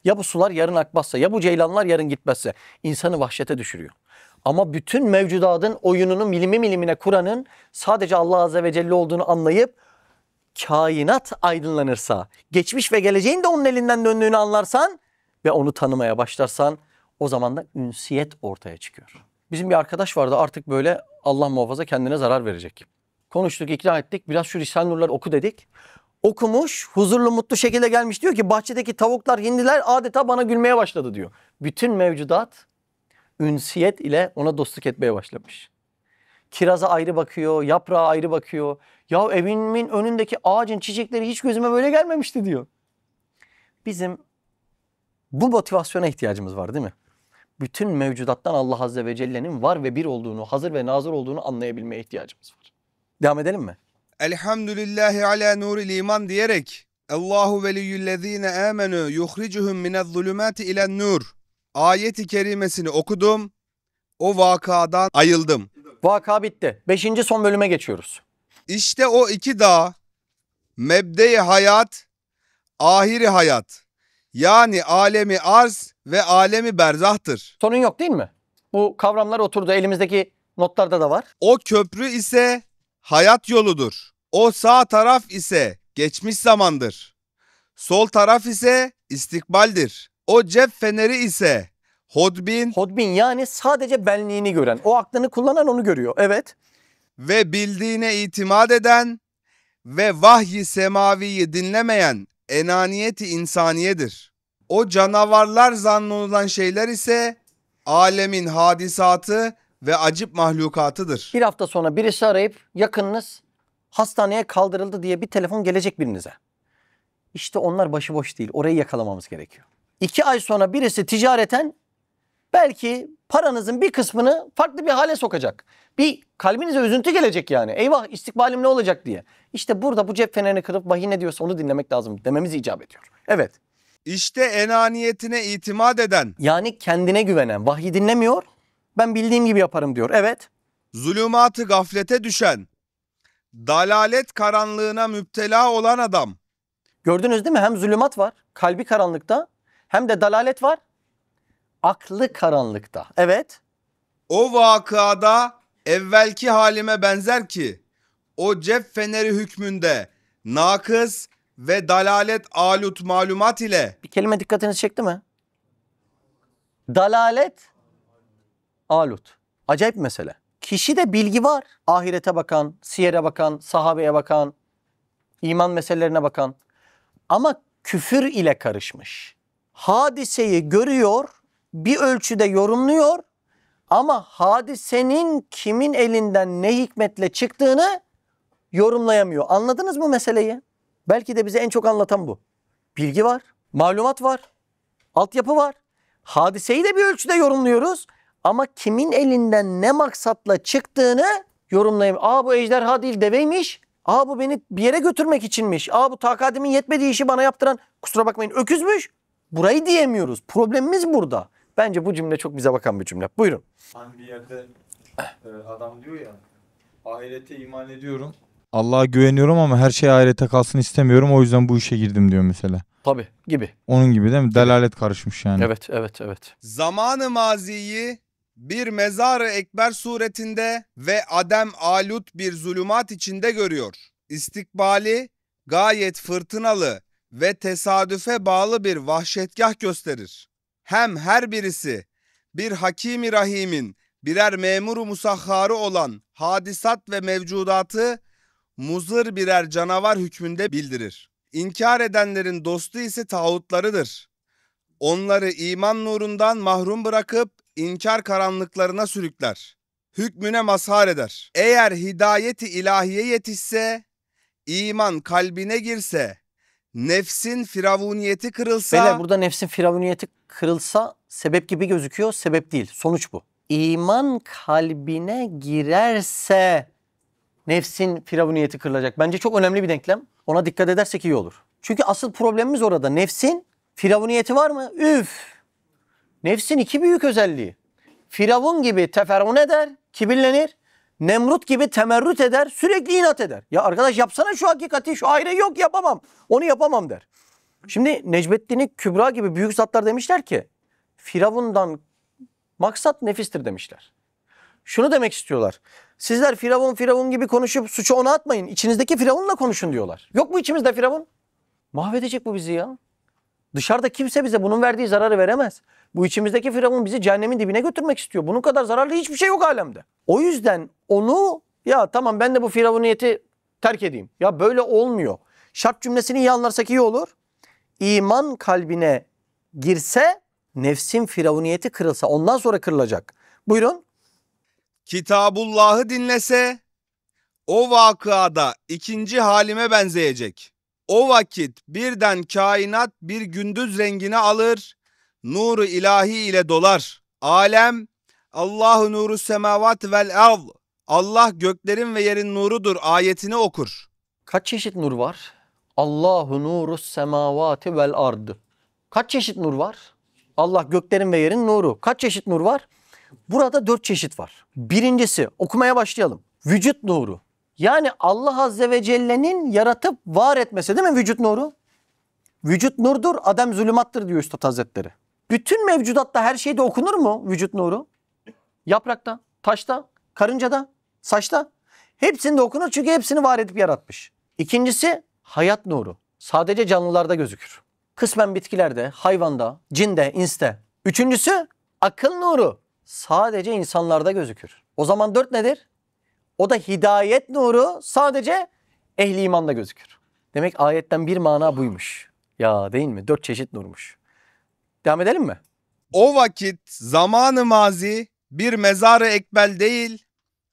ya bu sular yarın akmazsa, ya bu ceylanlar yarın gitmezse insanı vahşete düşürüyor. Ama bütün mevcudatın oyununu milimi milimine kuranın sadece Allah Azze ve Celle olduğunu anlayıp kainat aydınlanırsa, geçmiş ve geleceğin de onun elinden döndüğünü anlarsan ve onu tanımaya başlarsan o zaman da ünsiyet ortaya çıkıyor. Bizim bir arkadaş vardı artık böyle Allah muhafaza kendine zarar verecek. Konuştuk, ikna ettik. Biraz şu Risale-i Nur'ları oku dedik. Okumuş, huzurlu, mutlu şekilde gelmiş. Diyor ki bahçedeki tavuklar, hindiler adeta bana gülmeye başladı diyor. Bütün mevcudat ünsiyet ile ona dostluk etmeye başlamış. Kiraza ayrı bakıyor, yaprağa ayrı bakıyor. Ya evimin önündeki ağacın çiçekleri hiç gözüme böyle gelmemişti diyor. Bizim bu motivasyona ihtiyacımız var değil mi? Bütün mevcudattan Allah Azze ve Celle'nin var ve bir olduğunu, hazır ve nazır olduğunu anlayabilmeye ihtiyacımız var. Devam edelim mi? Elhamdülillahi ala nuril iman diyerek Allahu veliyyüllezine amenu yuhricuhum minezzulumati ilen nur ayeti kerimesini okudum. O vakadan ayıldım. Vaka bitti. 5. son bölüme geçiyoruz. İşte o iki dağ mebde-i hayat, ahiri hayat. Yani alemi arz ve alemi berzahtır. Sorun yok değil mi? Bu kavramlar oturdu. Elimizdeki notlarda da var. O köprü ise hayat yoludur. O sağ taraf ise geçmiş zamandır. Sol taraf ise istikbaldir. O cep feneri ise hodbin Hodbin yani sadece benliğini gören. O aklını kullanan onu görüyor. Evet. ve bildiğine itimat eden ve vahyi semaviyi dinlemeyen enaniyeti insaniyedir. O canavarlar zannolunan şeyler ise alemin hadisatı ve acip mahlukatıdır. Bir hafta sonra birisi arayıp yakınınız hastaneye kaldırıldı diye bir telefon gelecek birinize. İşte onlar başıboş değil. Orayı yakalamamız gerekiyor. 2 ay sonra birisi ticareten belki paranızın bir kısmını farklı bir hale sokacak. Bir kalbinize üzüntü gelecek yani. Eyvah istikbalim ne olacak diye. İşte burada bu cep fenerini kırıp vahiy ne diyorsa onu dinlemek lazım dememiz icap ediyor. Evet. İşte enaniyetine itimat eden, Yani kendine güvenen, vahyi dinlemiyor. Ben bildiğim gibi yaparım diyor. Evet. zulümatı gaflete düşen, dalalet karanlığına müptela olan adam, Gördünüz değil mi? Hem zulümat var, kalbi karanlıkta, hem de dalalet var, aklı karanlıkta. Evet. o vakıada evvelki halime benzer ki, o cep feneri hükmünde nakız ve dalalet alut malumat ile Bir kelime dikkatinizi çekti mi? Dalalet, alut. Acayip bir mesele. Kişide bilgi var. Ahirete bakan, siyere bakan, sahabeye bakan, iman meselelerine bakan. Ama küfür ile karışmış. Hadiseyi görüyor, bir ölçüde yorumluyor ama hadisenin kimin elinden ne hikmetle çıktığını yorumlayamıyor. Anladınız mı meseleyi? Belki de bize en çok anlatan bu. Bilgi var, malumat var, altyapı var. Hadiseyi de bir ölçüde yorumluyoruz ama kimin elinden ne maksatla çıktığını yorumlayamıyor. Aa bu ejderha değil deveymiş. Aa bu beni bir yere götürmek içinmiş. Aa bu takatimin yetmediği işi bana yaptıran kusura bakmayın öküzmüş. Burayı diyemiyoruz. Problemimiz burada. Bence bu cümle çok bize bakan bir cümle. Buyurun. Hani bir yerde adam diyor ya, ahirete iman ediyorum. Allah'a güveniyorum ama her şey ahirete kalsın istemiyorum. O yüzden bu işe girdim diyor mesela. Tabii gibi. Onun gibi değil mi? Delalet karışmış yani. Evet, evet, evet. zamanı maziyi bir mezar-ı ekber suretinde ve adem alut bir zulümat içinde görüyor. İstikbali gayet fırtınalı ve tesadüfe bağlı bir vahşetgah gösterir. Hem her birisi bir hakimi rahimin birer memuru musahharı olan hadisat ve mevcudatı muzır birer canavar hükmünde bildirir. İnkar edenlerin dostu ise tağutlarıdır. Onları iman nurundan mahrum bırakıp inkar karanlıklarına sürükler. Hükmüne mazhar eder. Eğer hidayeti ilahiye yetişse, iman kalbine girse, nefsin firavuniyeti kırılsa... Beyler burada nefsin firavuniyeti kırılsa sebep gibi gözüküyor. Sebep değil. Sonuç bu. İman kalbine girerse nefsin firavuniyeti kırılacak. Bence çok önemli bir denklem. Ona dikkat edersek iyi olur. Çünkü asıl problemimiz orada. Nefsin firavuniyeti var mı? Üf! Nefsin 2 büyük özelliği. Firavun gibi teferrun eder, kibirlenir. Nemrut gibi temerrüt eder, sürekli inat eder. Ya arkadaş yapsana şu hakikati, şu ahireyi yok yapamam. Onu yapamam der. Şimdi Necmettin Kübra gibi büyük zatlar demişler ki Firavundan maksat nefistir demişler. Şunu demek istiyorlar. Sizler Firavun gibi konuşup suçu ona atmayın. İçinizdeki Firavun'la konuşun diyorlar. Yok mu içimizde Firavun? Mahvedecek bu bizi ya. Dışarıda kimse bize bunun verdiği zararı veremez. Bu içimizdeki Firavun bizi cehennemin dibine götürmek istiyor. Bunun kadar zararlı hiçbir şey yok alemde. O yüzden onu ya tamam ben de bu firavuniyeti terk edeyim. Ya böyle olmuyor. Şart cümlesini iyi anlarsak iyi olur. İman kalbine girse nefsin firavuniyeti kırılsa ondan sonra kırılacak. Buyurun. Kitabullah'ı dinlese, o vakıada ikinci halime benzeyecek. O vakit birden kainat bir gündüz rengini alır, nuru ilahi ile dolar. Alem, Allahu nuru semavat vel ard. Allah göklerin ve yerin nurudur ayetini okur. Kaç çeşit nur var? Allahu nurus semavati vel ard. Kaç çeşit nur var? Allah göklerin ve yerin nuru. Kaç çeşit nur var? Burada 4 çeşit var. Birincisi okumaya başlayalım. Vücut nuru. Yani Allah Azze ve Celle'nin yaratıp var etmesi değil mi vücut nuru? Vücut nurdur, adem zulümattır diyor Üstad Hazretleri. Bütün mevcudatta her şeyde okunur mu vücut nuru? Yaprakta, taşta, karıncada, saçta. Hepsinde okunur çünkü hepsini var edip yaratmış. İkincisi hayat nuru. Sadece canlılarda gözükür. Kısmen bitkilerde, hayvanda, cinde, inste. Üçüncüsü akıl nuru. Sadece insanlarda gözükür. O zaman 4 nedir? O da hidayet nuru, sadece ehli imanda gözükür. Demek ayetten bir mana buymuş. Ya değil mi? 4 çeşit nurmuş. Devam edelim mi? O vakit zamanı mazi bir mezarı ekbel değil,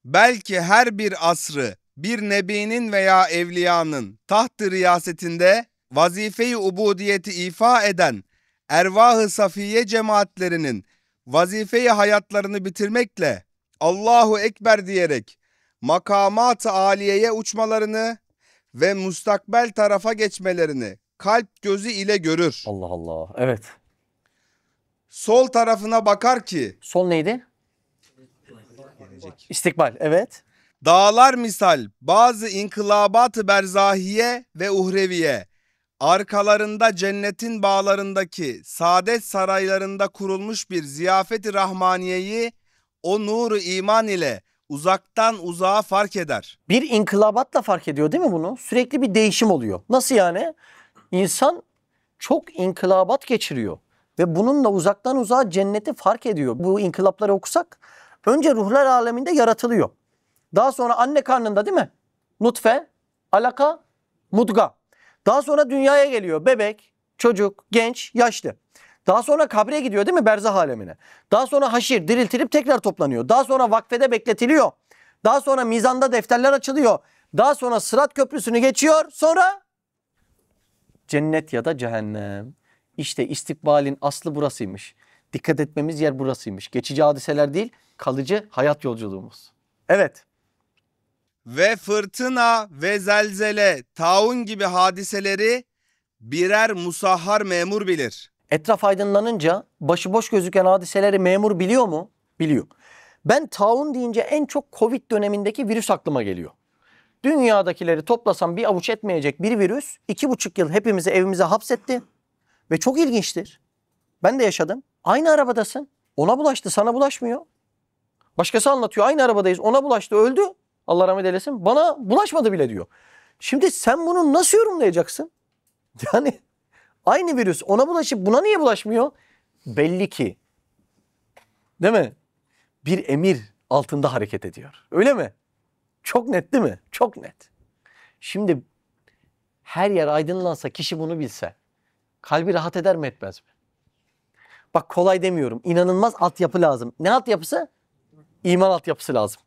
belki her bir asrı bir nebinin veya evliyanın taht-ı riyasetinde vazife-i ubudiyeti ifa eden ervah-ı safiye cemaatlerinin vazife-i hayatlarını bitirmekle Allahu Ekber diyerek makamat-ı aliyeye uçmalarını ve mustakbel tarafa geçmelerini kalp gözü ile görür. Allah Allah. Evet. Sol tarafına bakar ki Sol neydi? İstikbal. Evet. dağlar misal bazı inkılabat-ı berzahiye ve uhreviye, arkalarında cennetin bağlarındaki saadet saraylarında kurulmuş bir ziyafet-i rahmaniyeyi o nuru iman ile uzaktan uzağa fark eder. Bir inkılabatla fark ediyor değil mi bunu? Sürekli bir değişim oluyor. Nasıl yani? İnsan çok inkılabat geçiriyor. Ve bununla uzaktan uzağa cenneti fark ediyor. Bu inkılapları okusak önce ruhlar aleminde yaratılıyor. Daha sonra anne karnında değil mi? Nutfe, alaka, mudga. Daha sonra dünyaya geliyor. Bebek, çocuk, genç, yaşlı. Daha sonra kabre gidiyor değil mi? Berzah alemine. Daha sonra haşir, diriltilip tekrar toplanıyor. Daha sonra vakfede bekletiliyor. Daha sonra mizanda defterler açılıyor. Daha sonra Sırat Köprüsü'nü geçiyor. Sonra cennet ya da cehennem. İşte istikbalin aslı burasıymış. Dikkat etmemiz yer burasıymış. Geçici hadiseler değil, kalıcı hayat yolculuğumuz. Evet. Ve fırtına ve zelzele, taun gibi hadiseleri birer musahhar memur bilir. Etraf aydınlanınca başıboş gözüken hadiseleri memur biliyor mu? Biliyor. Ben taun deyince en çok Covid dönemindeki virüs aklıma geliyor. Dünyadakileri toplasam bir avuç etmeyecek bir virüs 2,5 yıl hepimizi evimize hapsetti. Ve çok ilginçtir. Ben de yaşadım. Aynı arabadasın. Ona bulaştı, sana bulaşmıyor. Başkası anlatıyor. Aynı arabadayız. Ona bulaştı, öldü. Allah rahmet eylesin. Bana bulaşmadı bile diyor. Şimdi sen bunu nasıl yorumlayacaksın? Yani aynı virüs ona bulaşıp buna niye bulaşmıyor? Belli ki. Değil mi? Bir emir altında hareket ediyor. Öyle mi? Çok net değil mi? Çok net. Şimdi her yer aydınlansa, kişi bunu bilse kalbi rahat eder mi, etmez mi? Bak kolay demiyorum. İnanılmaz altyapı lazım. Ne altyapısı? İman altyapısı lazım.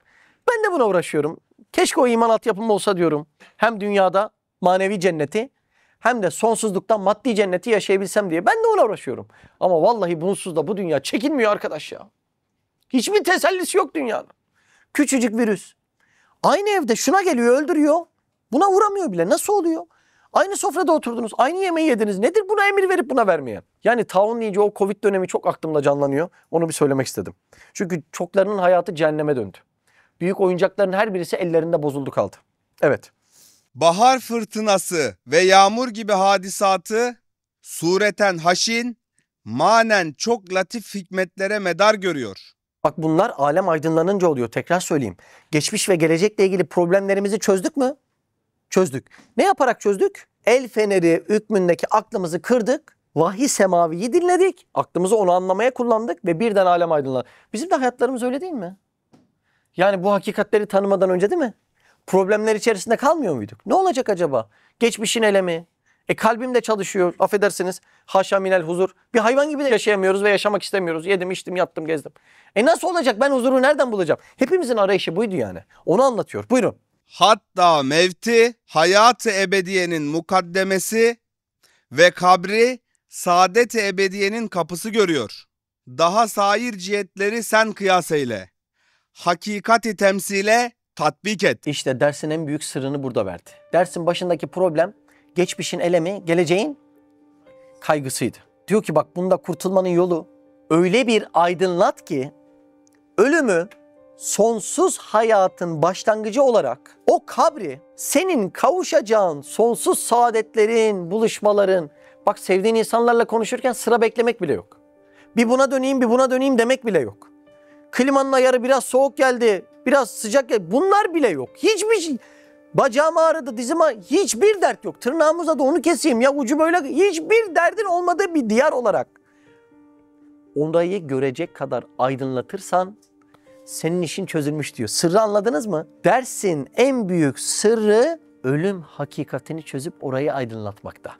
Ben de buna uğraşıyorum. Keşke o iman altyapım olsa diyorum. Hem dünyada manevi cenneti hem de sonsuzlukta maddi cenneti yaşayabilsem diye. Ben de ona uğraşıyorum. Ama vallahi bunsuz da bu dünya çekilmiyor arkadaş ya. Hiçbir tesellisi yok dünyanın. Küçücük virüs. Aynı evde şuna geliyor, öldürüyor. Buna uğramıyor bile. Nasıl oluyor? Aynı sofrada oturdunuz. Aynı yemeği yediniz. Nedir buna emir verip buna vermeyen? Yani taun deyince o Covid dönemi çok aklımda canlanıyor. Onu bir söylemek istedim. Çünkü çoklarının hayatı cehenneme döndü. Büyük oyuncakların her birisi ellerinde bozuldu kaldı. Evet. Bahar fırtınası ve yağmur gibi hadisatı sureten haşin, manen çok latif hikmetlere medar görüyor. Bak bunlar alem aydınlanınca oluyor. Tekrar söyleyeyim. Geçmiş ve gelecekle ilgili problemlerimizi çözdük mü? Çözdük. Ne yaparak çözdük? El feneri hükmündeki aklımızı kırdık. Vahiy semaviyi dinledik. Aklımızı onu anlamaya kullandık ve birden alem aydınlandı. Bizim de hayatlarımız öyle değil mi? Yani bu hakikatleri tanımadan önce değil mi? Problemler içerisinde kalmıyor muyduk? Ne olacak acaba? Geçmişin elemi. Kalbim de çalışıyor. Affedersiniz. Haşa minel huzur. Bir hayvan gibi de yaşayamıyoruz ve yaşamak istemiyoruz. Yedim, içtim, yattım, gezdim. Nasıl olacak? Ben huzuru nereden bulacağım? Hepimizin arayışı buydu yani. Onu anlatıyor. Buyurun. Hatta mevti hayat-ı ebediyenin mukaddemesi ve kabri saadet-i ebediyenin kapısı görüyor. Daha sair cihetleri sen kıyas eyle. Hakikati temsile tatbik et. İşte dersin en büyük sırrını burada verdi. Dersin başındaki problem geçmişin elemi, geleceğin kaygısıydı. Diyor ki bak bunda kurtulmanın yolu öyle bir aydınlat ki ölümü sonsuz hayatın başlangıcı olarak o kabri senin kavuşacağın sonsuz saadetlerin, buluşmaların, Bak sevdiğin insanlarla konuşurken sıra beklemek bile yok. Bir buna döneyim, bir buna döneyim demek bile yok. Klimanın ayarı biraz soğuk geldi, biraz sıcak geldi. Bunlar bile yok. Hiçbir şey. Bacağım ağrıdı, dizim ağrıdı. Hiçbir dert yok. Tırnağım uzadı, onu keseyim. Ya ucu böyle. Hiçbir derdin olmadığı bir diyar olarak. Orayı görecek kadar aydınlatırsan senin işin çözülmüş diyor. Sırrı anladınız mı? Dersin en büyük sırrı ölüm hakikatini çözüp orayı aydınlatmakta.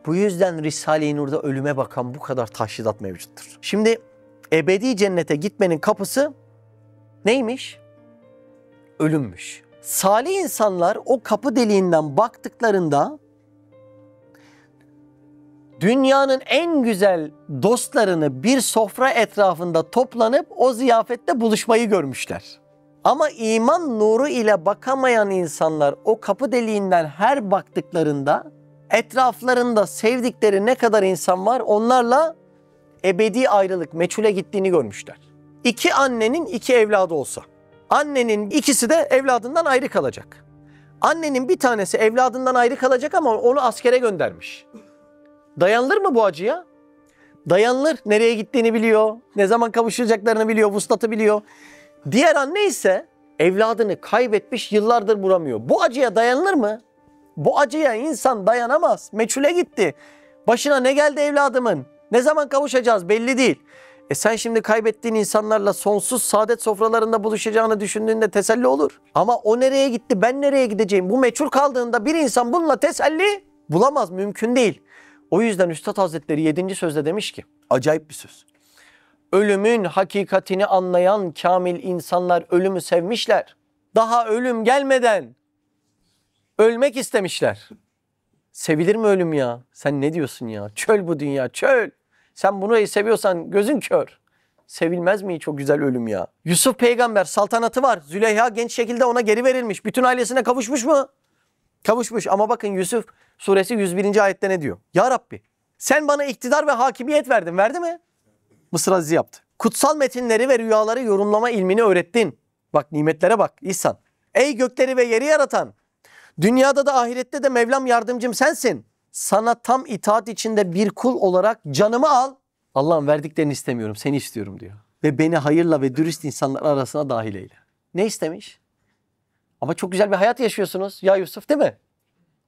Bu yüzden Risale-i Nur'da ölüme bakan bu kadar tahşidat mevcuttur. Şimdi ebedi cennete gitmenin kapısı neymiş? Ölümmüş. Salih insanlar o kapı deliğinden baktıklarında dünyanın en güzel dostlarını bir sofra etrafında toplanıp o ziyafette buluşmayı görmüşler. Ama iman nuru ile bakamayan insanlar o kapı deliğinden her baktıklarında etraflarında sevdikleri ne kadar insan var onlarla ebedi ayrılık, meçhule gittiğini görmüşler. İki annenin iki evladı olsa, annenin ikisi de evladından ayrı kalacak. Annenin bir tanesi evladından ayrı kalacak ama onu askere göndermiş. Dayanılır mı bu acıya? Dayanılır. Nereye gittiğini biliyor, ne zaman kavuşacaklarını biliyor, vuslatı biliyor. Diğer anne ise evladını kaybetmiş, yıllardır bulamıyor. Bu acıya dayanılır mı? Bu acıya insan dayanamaz. Meçhule gitti. Başına ne geldi evladımın? Ne zaman kavuşacağız belli değil. Sen şimdi kaybettiğin insanlarla sonsuz saadet sofralarında buluşacağını düşündüğünde teselli olur. Ama o nereye gitti, ben nereye gideceğim? Bu meçhul kaldığında bir insan bununla teselli bulamaz, mümkün değil. O yüzden Üstad Hazretleri 7. sözde demiş ki, acayip bir söz. Ölümün hakikatini anlayan kamil insanlar ölümü sevmişler. Daha ölüm gelmeden ölmek istemişler. Sevilir mi ölüm ya? Sen ne diyorsun ya? Çöl bu dünya, çöl. Sen bunu seviyorsan gözün kör. Sevilmez mi hiç o güzel ölüm ya? Yusuf peygamber saltanatı var. Züleyha genç şekilde ona geri verilmiş. Bütün ailesine kavuşmuş mu? Kavuşmuş ama bakın Yusuf suresi 101. ayette ne diyor? Ya Rabbi sen bana iktidar ve hakimiyet verdin. Verdi mi? Mısır Azizi yaptı. Kutsal metinleri ve rüyaları yorumlama ilmini öğrettin. Bak nimetlere bak İhsan. Ey gökleri ve yeri yaratan. Dünyada da ahirette de Mevlam yardımcım sensin. Sana tam itaat içinde bir kul olarak canımı al. Allah'ın verdiklerini istemiyorum, seni istiyorum diyor. Ve beni hayırla ve dürüst insanlar arasına dahil eyle. Ne istemiş? Ama çok güzel bir hayat yaşıyorsunuz ya Yusuf değil mi?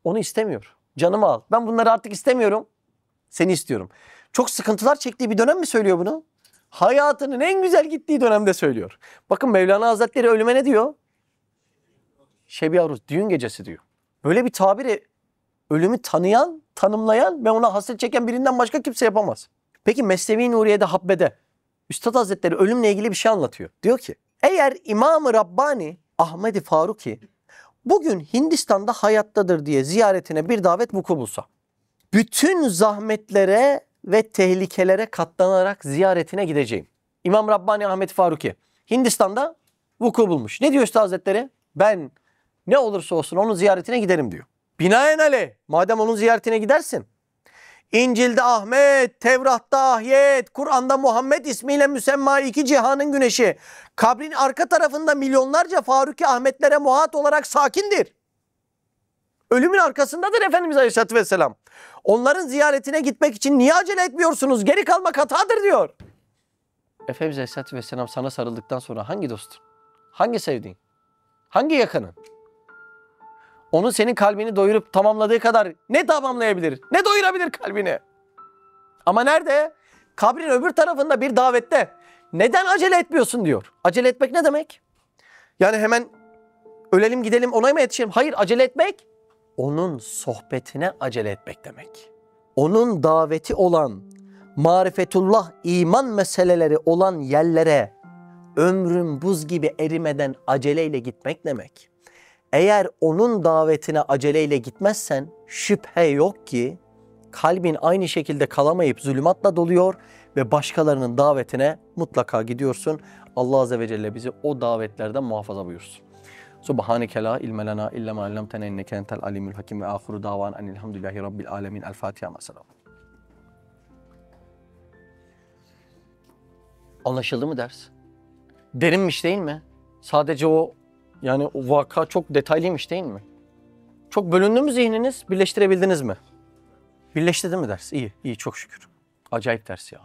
Onu istemiyor. Canımı al. Ben bunları artık istemiyorum. Seni istiyorum. Çok sıkıntılar çektiği bir dönem mi söylüyor bunu? Hayatının en güzel gittiği dönemde söylüyor. Bakın Mevlana Hazretleri ölüme ne diyor? Şebi Aruz, düğün gecesi diyor. Böyle bir tabiri ölümü tanıyan, tanımlayan ve ona hasret çeken birinden başka kimse yapamaz. Peki Mesnevi Nuriye'de Habbe'de Üstad Hazretleri ölümle ilgili bir şey anlatıyor. Diyor ki eğer İmam-ı Rabbani Ahmed-i Faruki bugün Hindistan'da hayattadır diye ziyaretine bir davet vuku bulsa, bütün zahmetlere ve tehlikelere katlanarak ziyaretine gideceğim. İmam Rabbani Ahmed Faruki Hindistan'da vuku bulmuş. Ne diyor Üstad Hazretleri? Ben ne olursa olsun onun ziyaretine giderim diyor. Binaenaleyh madem onun ziyaretine gidersin, İncil'de Ahmet, Tevrat'ta Ahyet, Kur'an'da Muhammed ismiyle müsemma iki cihanın güneşi, kabrin arka tarafında milyonlarca Faruki Ahmetlere muhat olarak sakindir. Ölümün arkasındadır Efendimiz Aleyhisselatü Vesselam. Onların ziyaretine gitmek için niye acele etmiyorsunuz? Geri kalmak hatadır diyor. Efendimiz Aleyhisselatü Vesselam sana sarıldıktan sonra hangi dostun? Hangi sevdiğin? Hangi yakının? Onun senin kalbini doyurup tamamladığı kadar ne tamamlayabilir? Ne doyurabilir kalbini? Ama nerede? Kabrin öbür tarafında bir davette. Neden acele etmiyorsun diyor. Acele etmek ne demek? Yani hemen ölelim gidelim ona mı yetişelim? Hayır, acele etmek onun sohbetine acele etmek demek. Onun daveti olan marifetullah, iman meseleleri olan yerlere ömrün buz gibi erimeden aceleyle gitmek demek. Eğer onun davetine aceleyle gitmezsen şüphe yok ki kalbin aynı şekilde kalamayıp zulümatla doluyor ve başkalarının davetine mutlaka gidiyorsun. Allah Azze ve Celle bizi o davetlerden muhafaza buyursun. Subhaneke la ilme lena illa ma allamtena inneke entel alimul hakim ve ahiru davan enelhamdülillahi rabbil alemin. El Fatiha mesela. Anlaşıldı mı ders? Derinmiş değil mi? Sadece o yani o vaka çok detaylıymış değil mi? Çok bölündü mü zihniniz? Birleştirebildiniz mi? Birleşti değil mi ders? İyi, iyi çok şükür. Acayip ders ya.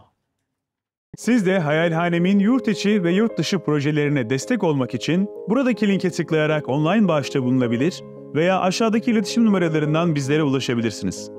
Siz de Hayalhanem'in yurt içi ve yurt dışı projelerine destek olmak için buradaki linke tıklayarak online bağışta bulunabilir veya aşağıdaki iletişim numaralarından bizlere ulaşabilirsiniz.